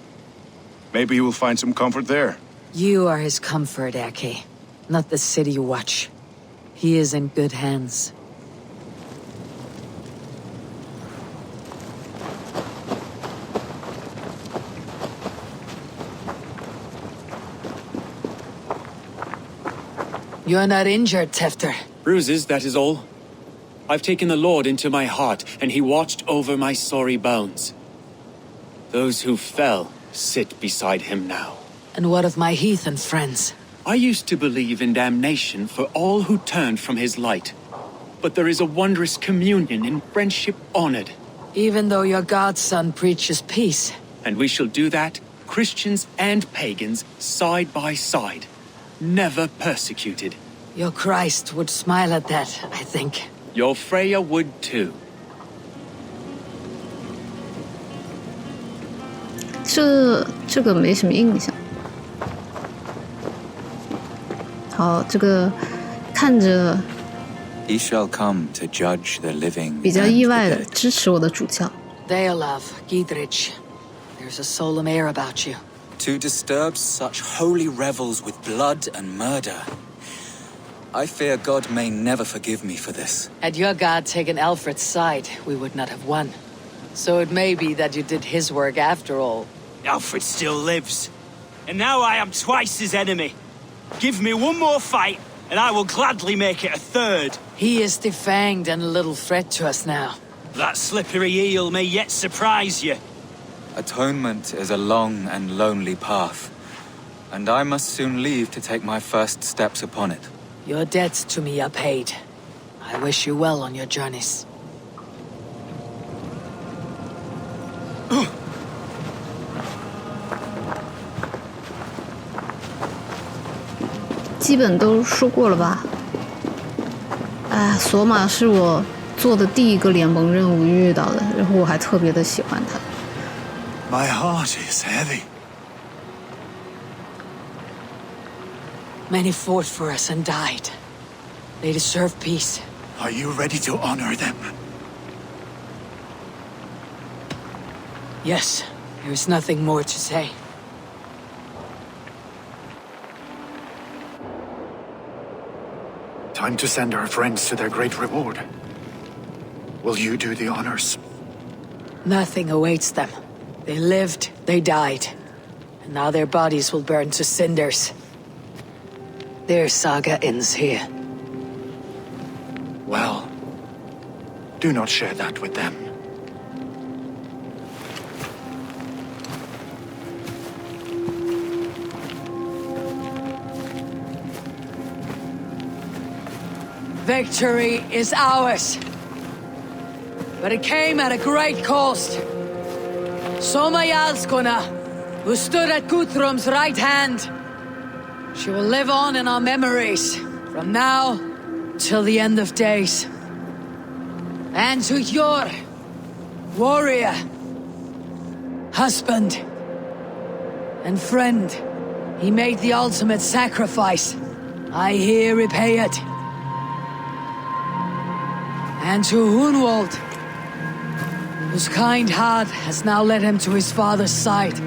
Maybe he will find some comfort there. You are his comfort, Ake, not the city watch. He is in good hands. You're not injured, Tefter. Bruises, that is all. I've taken the Lord into my heart, and he watched over my sorry bones. Those who fell sit beside him now. And what of my heathen friends? I used to believe in damnation for all who turned from his light. But there is a wondrous communion in friendship honored. Even though your godson preaches peace. And we shall do that, Christians and pagans, side by side. Never persecuted. Your Christ would smile at that, I think. Your Freya would too. 这个没什么印象。好，这个看着 He shall come to judge the living. 比较意外的支持我的主教。Deolaf, Gidrich, there's a solemn air about you. To disturb such holy revels with blood and murder. I fear God may never forgive me for this. Had your god taken Alfred's side, we would not have won. So it may be that you did his work after all. Alfred still lives. And now I am twice his enemy. Give me one more fight, and I will gladly make it a third. He is defanged and a little threat to us now. That slippery eel may yet surprise you. Atonement is a long and lonely path, and I must soon leave to take my first steps upon it. Your debts to me are paid. I wish you well on your journeys. 基本都说过了吧？哎，索玛是我做的第一个联盟任务遇到的，然后我还特别的喜欢他。My heart is heavy. Many fought for us and died. They deserve peace. Are you ready to honor them? Yes, there is nothing more to say. Time to send our friends to their great reward. Will you do the honors? Nothing awaits them. They lived, they died. And now their bodies will burn to cinders. Their saga ends here. Well, do not share that with them. Victory is ours. But it came at a great cost. Soma Jarlskona, who stood at Guthrum's right hand. She will live on in our memories, from now till the end of days. And to your warrior, husband, and friend, he made the ultimate sacrifice. I here repay it. And to Hunwald, whose kind heart has now led him to his father's side.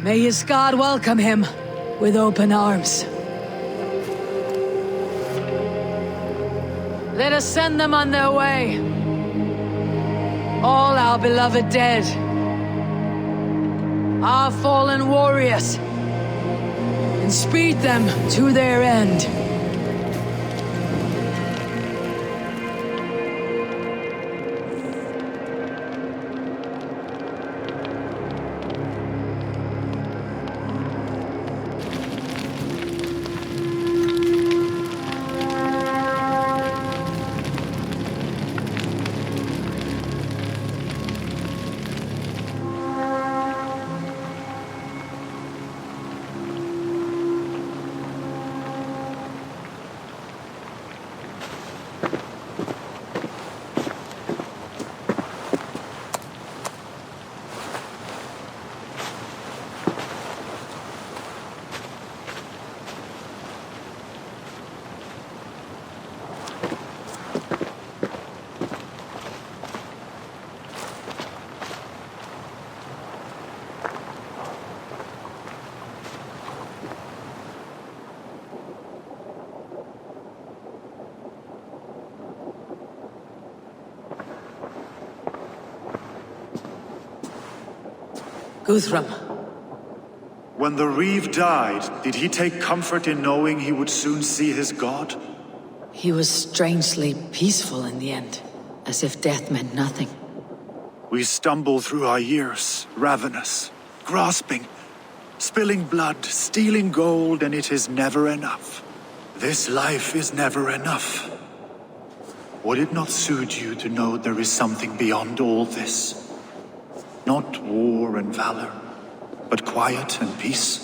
May his God welcome him with open arms. Let us send them on their way. All our beloved dead. Our fallen warriors. And speed them to their end. Guthrum. When the Reeve died, did he take comfort in knowing he would soon see his god? He was strangely peaceful in the end, as if death meant nothing. We stumble through our years, ravenous, grasping, spilling blood, stealing gold, and it is never enough. This life is never enough. Would it not suit you to know there is something beyond all this? Not war and valor, but quiet and peace?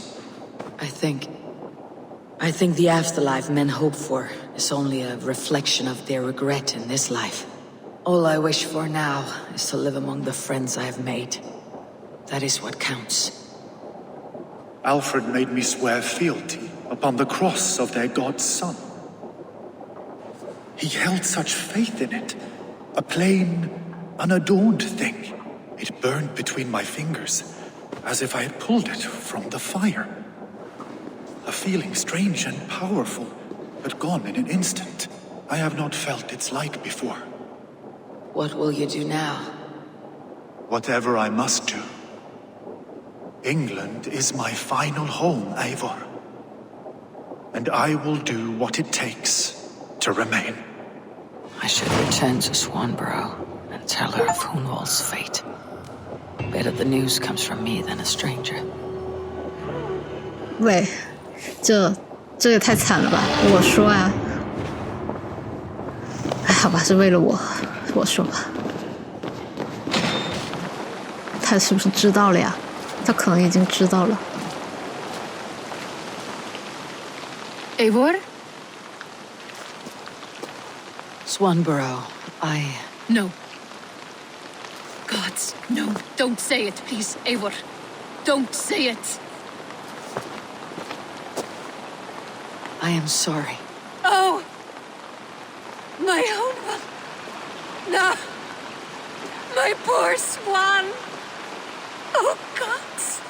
I think the afterlife men hope for is only a reflection of their regret in this life. All I wish for now is to live among the friends I have made. That is what counts. Alfred made me swear fealty upon the cross of their god's son. He held such faith in it, a plain, unadorned thing. It burned between my fingers, as if I had pulled it from the fire. A feeling strange and powerful, but gone in an instant. I have not felt its like before. What will you do now? Whatever I must do. England is my final home, Eivor. And I will do what it takes to remain. I should return to Swanborough and tell her of Hunwald's fate. Better the news comes from me than a stranger. 喂，这也太惨了吧！我说啊，哎，好吧，是为了我说吧。他是不是知道了呀？他可能已经知道了。Eivor? Swanborough, No. Gods, no. Don't say it, please, Eivor. Don't say it. I am sorry. Oh! My own one. No. My poor swan. Oh, gods.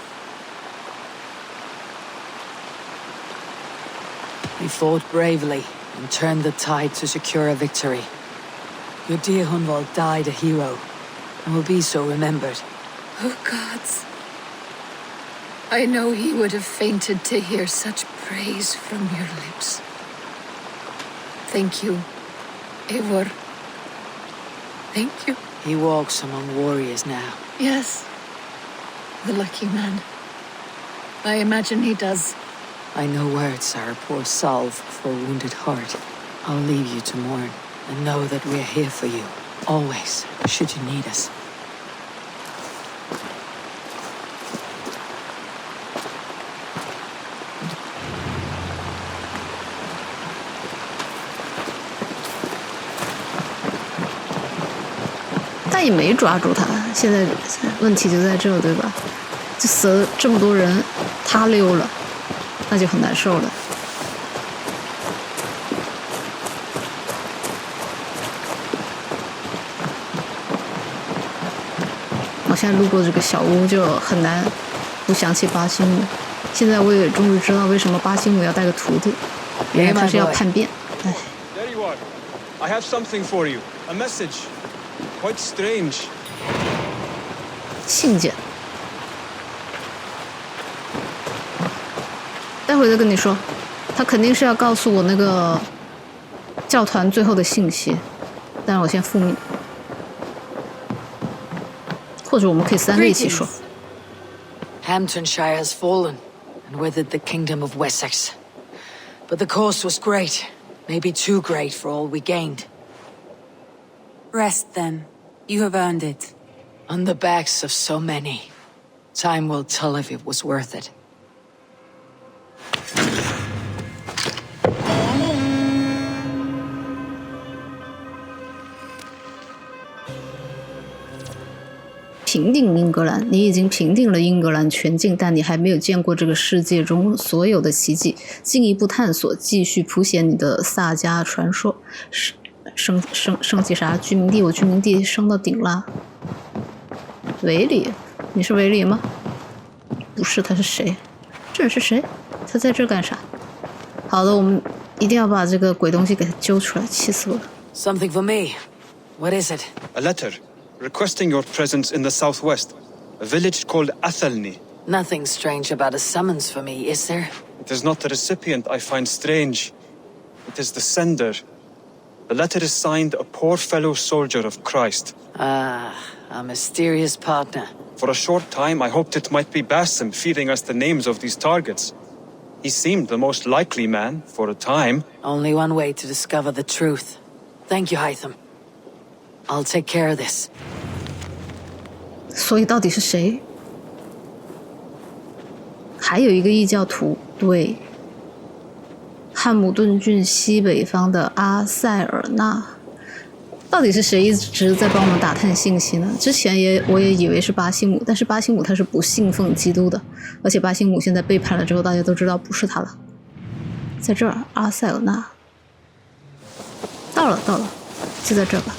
You fought bravely and turned the tide to secure a victory. Your dear Hunwald died a hero and will be so remembered. Oh, gods. I know he would have fainted to hear such praise from your lips. Thank you, Eivor. Thank you. He walks among warriors now. Yes. The lucky man. I imagine he does. I know words are a poor salve for a wounded heart. I'll leave you to mourn, and know that we're here for you, always, should you need us. 但也没抓住他，现在问题就在这，对吧？就死了这么多人，他溜了，那就很难受了。我现在路过这个小屋就很难不想起巴西姆。现在我也终于知道为什么巴西姆要带个徒弟，原来他是要叛变。哎。There you are. I have something for you. A message. Quite strange. 信件。待会再跟你说，他肯定是要告诉我那个教团最后的信息，但是我先复命。或者我们可以三个一起说。Hamptonshire has fallen, and with it the kingdom of Wessex. But the cost was great, maybe too great for all we gained. Rest then. You have earned it. On the backs of so many. Time will tell if it was worth it. 平定英格兰，你已经平定了英格兰全境，但你还没有见过这个世界中所有的奇迹。进一步探索，继续谱写你的萨迦传说。升级啥？居民地，我居民地升到顶了。维里，你是维里吗？不是，他是谁？这人是谁？他在这干啥？好的，我们一定要把这个鬼东西给他揪出来，气死我了。Something for me. What is it? A letter requesting your presence in the southwest, a village called Athelney. Nothing strange about a summons for me, is there? It is not the recipient I find strange. It is the sender. The letter is signed a poor fellow soldier of Christ. Ah, a mysterious partner. For a short time, I hoped it might be Basim feeding us the names of these targets. He seemed the most likely man, for a time. Only one way to discover the truth. Thank you, Hytham. I'll take care of this. 所以到底是谁？还有一个异教徒，对，汉姆顿郡西北方的阿塞尔纳。到底是谁一直在帮我们打探信息呢？之前我也以为是巴西姆，但是巴西姆他是不信奉基督的，而且巴西姆现在背叛了之后，大家都知道不是他了。在这儿，阿塞尔纳，到了，就在这儿吧。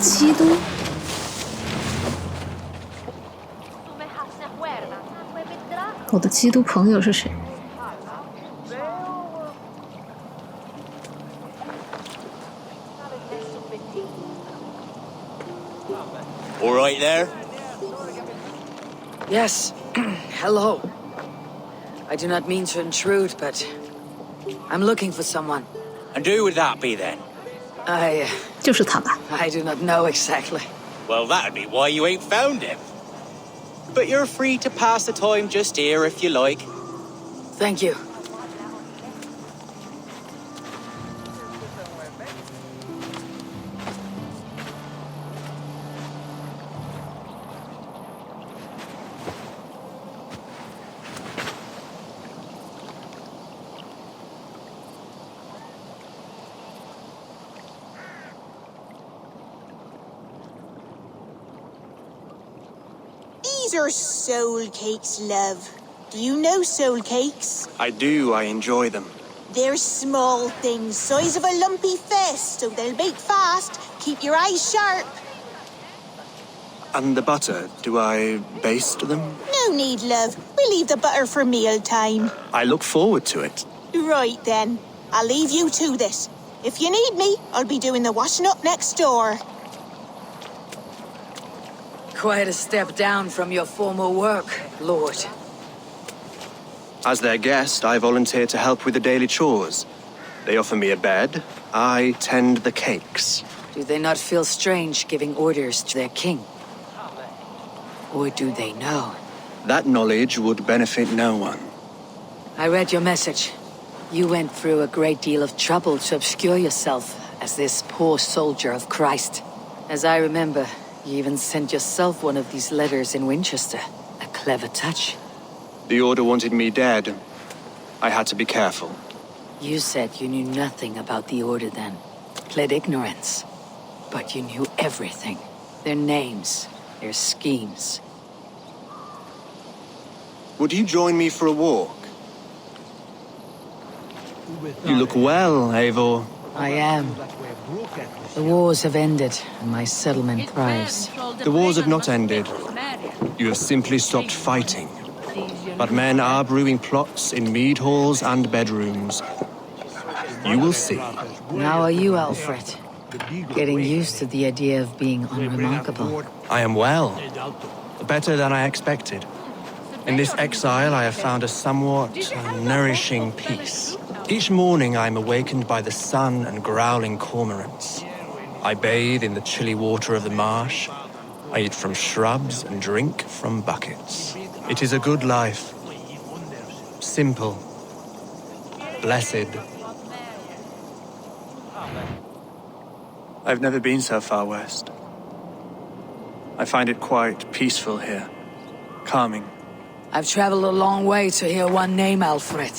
基督。我的基督朋友是谁？ All right there? Yes. Hello. I do not mean to intrude, but I'm looking for someone. And who would that be then? 就是他吧。 I do not know exactly. Well, that'd be why you ain't found him. But you're free to pass the time just here if you like. Thank you. These are soul cakes, love. Do you know soul cakes? I do. I enjoy them. They're small things, size of a lumpy fist, so they'll bake fast. Keep your eyes sharp. And the butter, do I baste them? No need, love. We'll leave the butter for meal time. I look forward to it. Right then. I'll leave you to this. If you need me, I'll be doing the washing up next door. Quite a step down from your former work, Lord. As their guest, I volunteered to help with the daily chores. They offer me a bed. I tend the cakes. Do they not feel strange giving orders to their king? Or do they know? That knowledge would benefit no one. I read your message. You went through a great deal of trouble to obscure yourself as this poor soldier of Christ. As I remember, you even sent yourself one of these letters in Winchester. A clever touch. The Order wanted me dead. I had to be careful. You said you knew nothing about the Order then. Pled ignorance. But you knew everything. Their names, their schemes. Would you join me for a walk? You look well, Eivor. I am. The wars have ended, and my settlement thrives. The wars have not ended. You have simply stopped fighting. But men are brewing plots in mead halls and bedrooms. You will see. How are you, Alfred? Getting used to the idea of being unremarkable. I am well. Better than I expected. In this exile, I have found a somewhat nourishing peace. Each morning, I am awakened by the sun and growling cormorants. I bathe in the chilly water of the marsh. I eat from shrubs and drink from buckets. It is a good life. Simple. Blessed. I've never been so far west. I find it quite peaceful here. Calming. I've traveled a long way to hear one name, Alfred.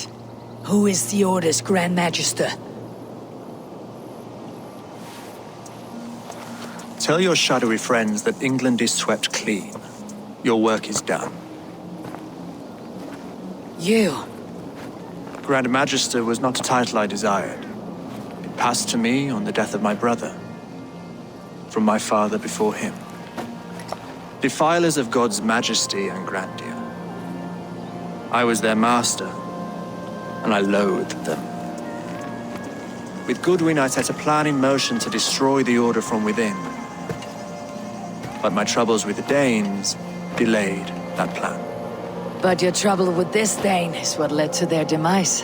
Who is the Order's Grand Magister? Tell your shadowy friends that England is swept clean. Your work is done. You? Grand Magister was not a title I desired. It passed to me on the death of my brother. From my father before him. defilers of God's majesty and grandeur. I was their master, and I loathed them. With Goodwin, I set a plan in motion to destroy the Order from within. But my troubles with the Danes delayed that plan. But your trouble with this Dane is what led to their demise.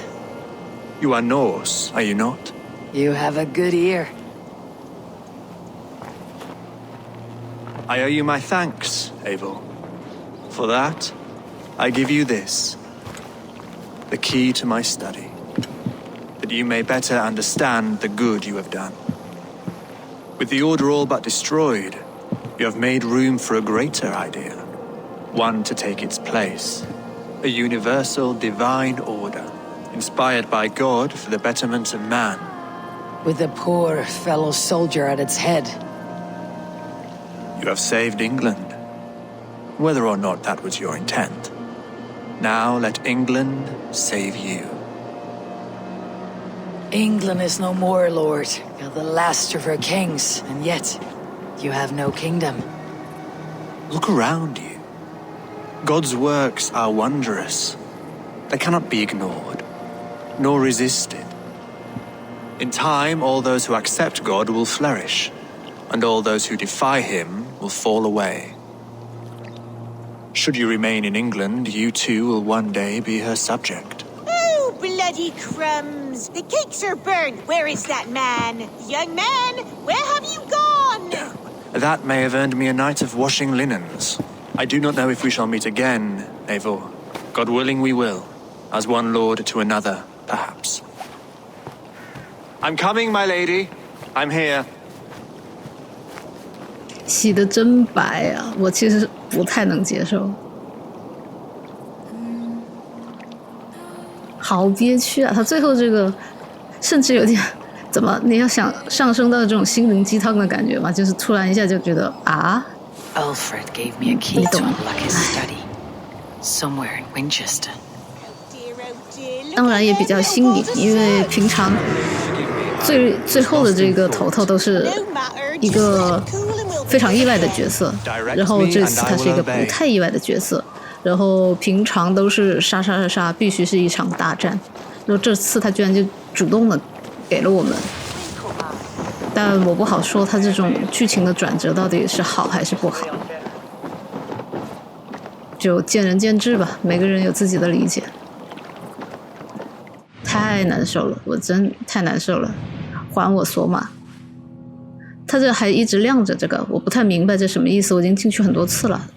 You are Norse, are you not? You have a good ear. I owe you my thanks, Eivor. For that, I give you this, the key to my study, that you may better understand the good you have done. With the Order all but destroyed, you have made room for a greater idea, one to take its place, a universal divine order, inspired by God for the betterment of man. With a poor fellow soldier at its head. You have saved England, whether or not that was your intent. Now let England save you. England is no more, Lord. You're the last of her kings, and yet you have no kingdom. Look around you. God's works are wondrous. They cannot be ignored, nor resisted. In time, all those who accept God will flourish, and all those who defy him will fall away. Should you remain in England, you too will one day be her subject. Oh, bloody crumbs! The cakes are burned. Where is that man? Young man, where have you gone? That may have earned me a night of washing linens. I do not know if we shall meet again, Eivor. God willing we will, as one lord to another, perhaps. I'm coming, my lady. I'm here. 洗得真白啊，我其实不太能接受。好憋屈啊！他最后这个甚至有点怎么？你要想上升到这种心灵鸡汤的感觉嘛？就是突然一下就觉得啊。Alfred gave me a key to unlock his study, somewhere in Winchester. 当然也比较新颖，因为平常最后的这个头都是一个非常意外的角色，然后这次他是一个不太意外的角色，然后平常都是杀，必须是一场大战，然后这次他居然就主动的给了我们，但我不好说他这种剧情的转折到底是好还是不好，就见仁见智吧，每个人有自己的理解。太难受了，我真太难受了，还我索玛。他这还一直亮着，这个我不太明白这什么意思，我已经进去很多次了，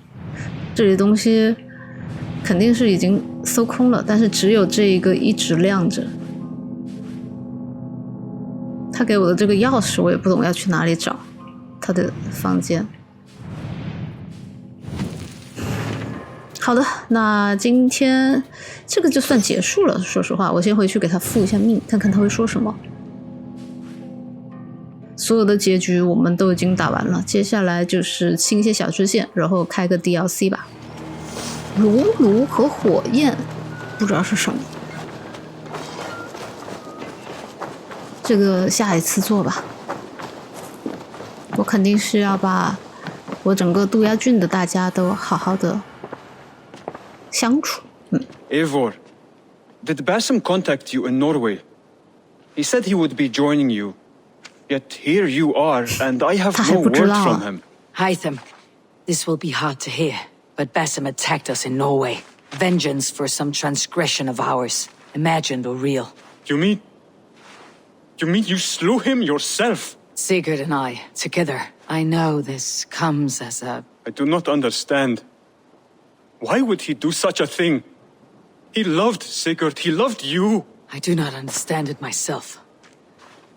这里东西肯定是已经搜空了，但是只有这一个一直亮着。他给我的这个钥匙我也不懂要去哪里找，他的房间。好的，那今天这个就算结束了，说实话我先回去给他复一下命，看看他会说什么。所有的结局我们都已经打完了，接下来就是清一些小支线，然后开个 DLC 吧。炉和火焰不知道是什么，这个下一次做吧。我肯定是要把我整个杜亚郡的大家都好好的相处。Eivor, did Basim contact you in Norway? He said he would be joining you. Yet here you are, and I have no word from him. Hytham, this will be hard to hear, but Basim attacked us in Norway. Vengeance for some transgression of ours, imagined or real. You mean you slew him yourself? Sigurd and I, together. I know this comes as a... I do not understand. Why would he do such a thing? He loved Sigurd, he loved you. I do not understand it myself.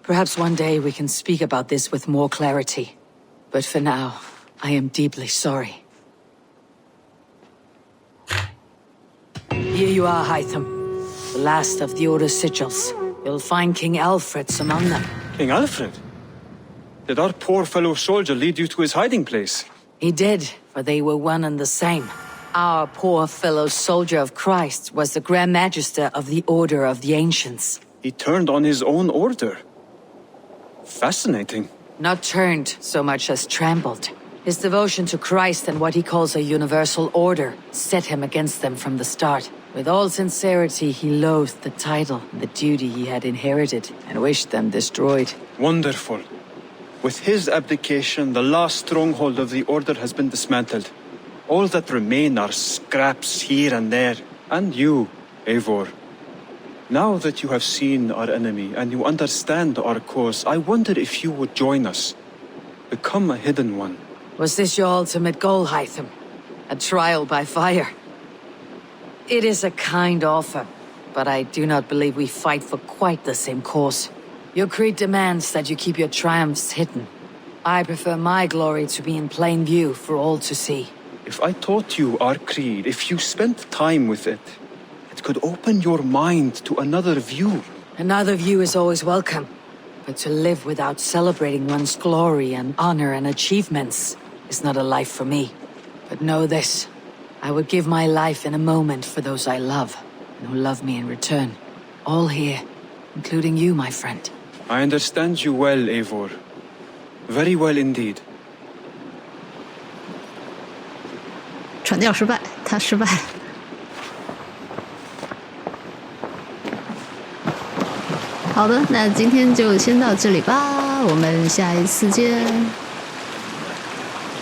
Perhaps one day we can speak about this with more clarity. But for now, I am deeply sorry. Here you are, Hytham. The last of the Order's sigils. You'll find King Alfred's among them. King Alfred? Did our poor fellow soldier lead you to his hiding place? He did, for they were one and the same. Our poor fellow soldier of Christ was the Grand Magister of the Order of the Ancients. He turned on his own order. Fascinating. Not turned so much as trampled. His devotion to Christ and what he calls a universal order set him against them from the start. With all sincerity, he loathed the title and the duty he had inherited and wished them destroyed. Wonderful. With his abdication, the last stronghold of the Order has been dismantled. All that remain are scraps here and there. And you, Eivor. Now that you have seen our enemy and you understand our cause, I wonder if you would join us. Become a hidden one. Was this your ultimate goal, Hytham? A trial by fire? It is a kind offer, but I do not believe we fight for quite the same cause. Your creed demands that you keep your triumphs hidden. I prefer my glory to be in plain view for all to see. If I taught you our creed, if you spent time with it, it could open your mind to another view. Another view is always welcome, but to live without celebrating one's glory and honor and achievements is not a life for me. But know this, I would give my life in a moment for those I love, and who love me in return. All here, including you, my friend. I understand you well, Eivor. Very well indeed. 传教失败，他失败了。好的，那今天就先到这里吧，我们下一次见。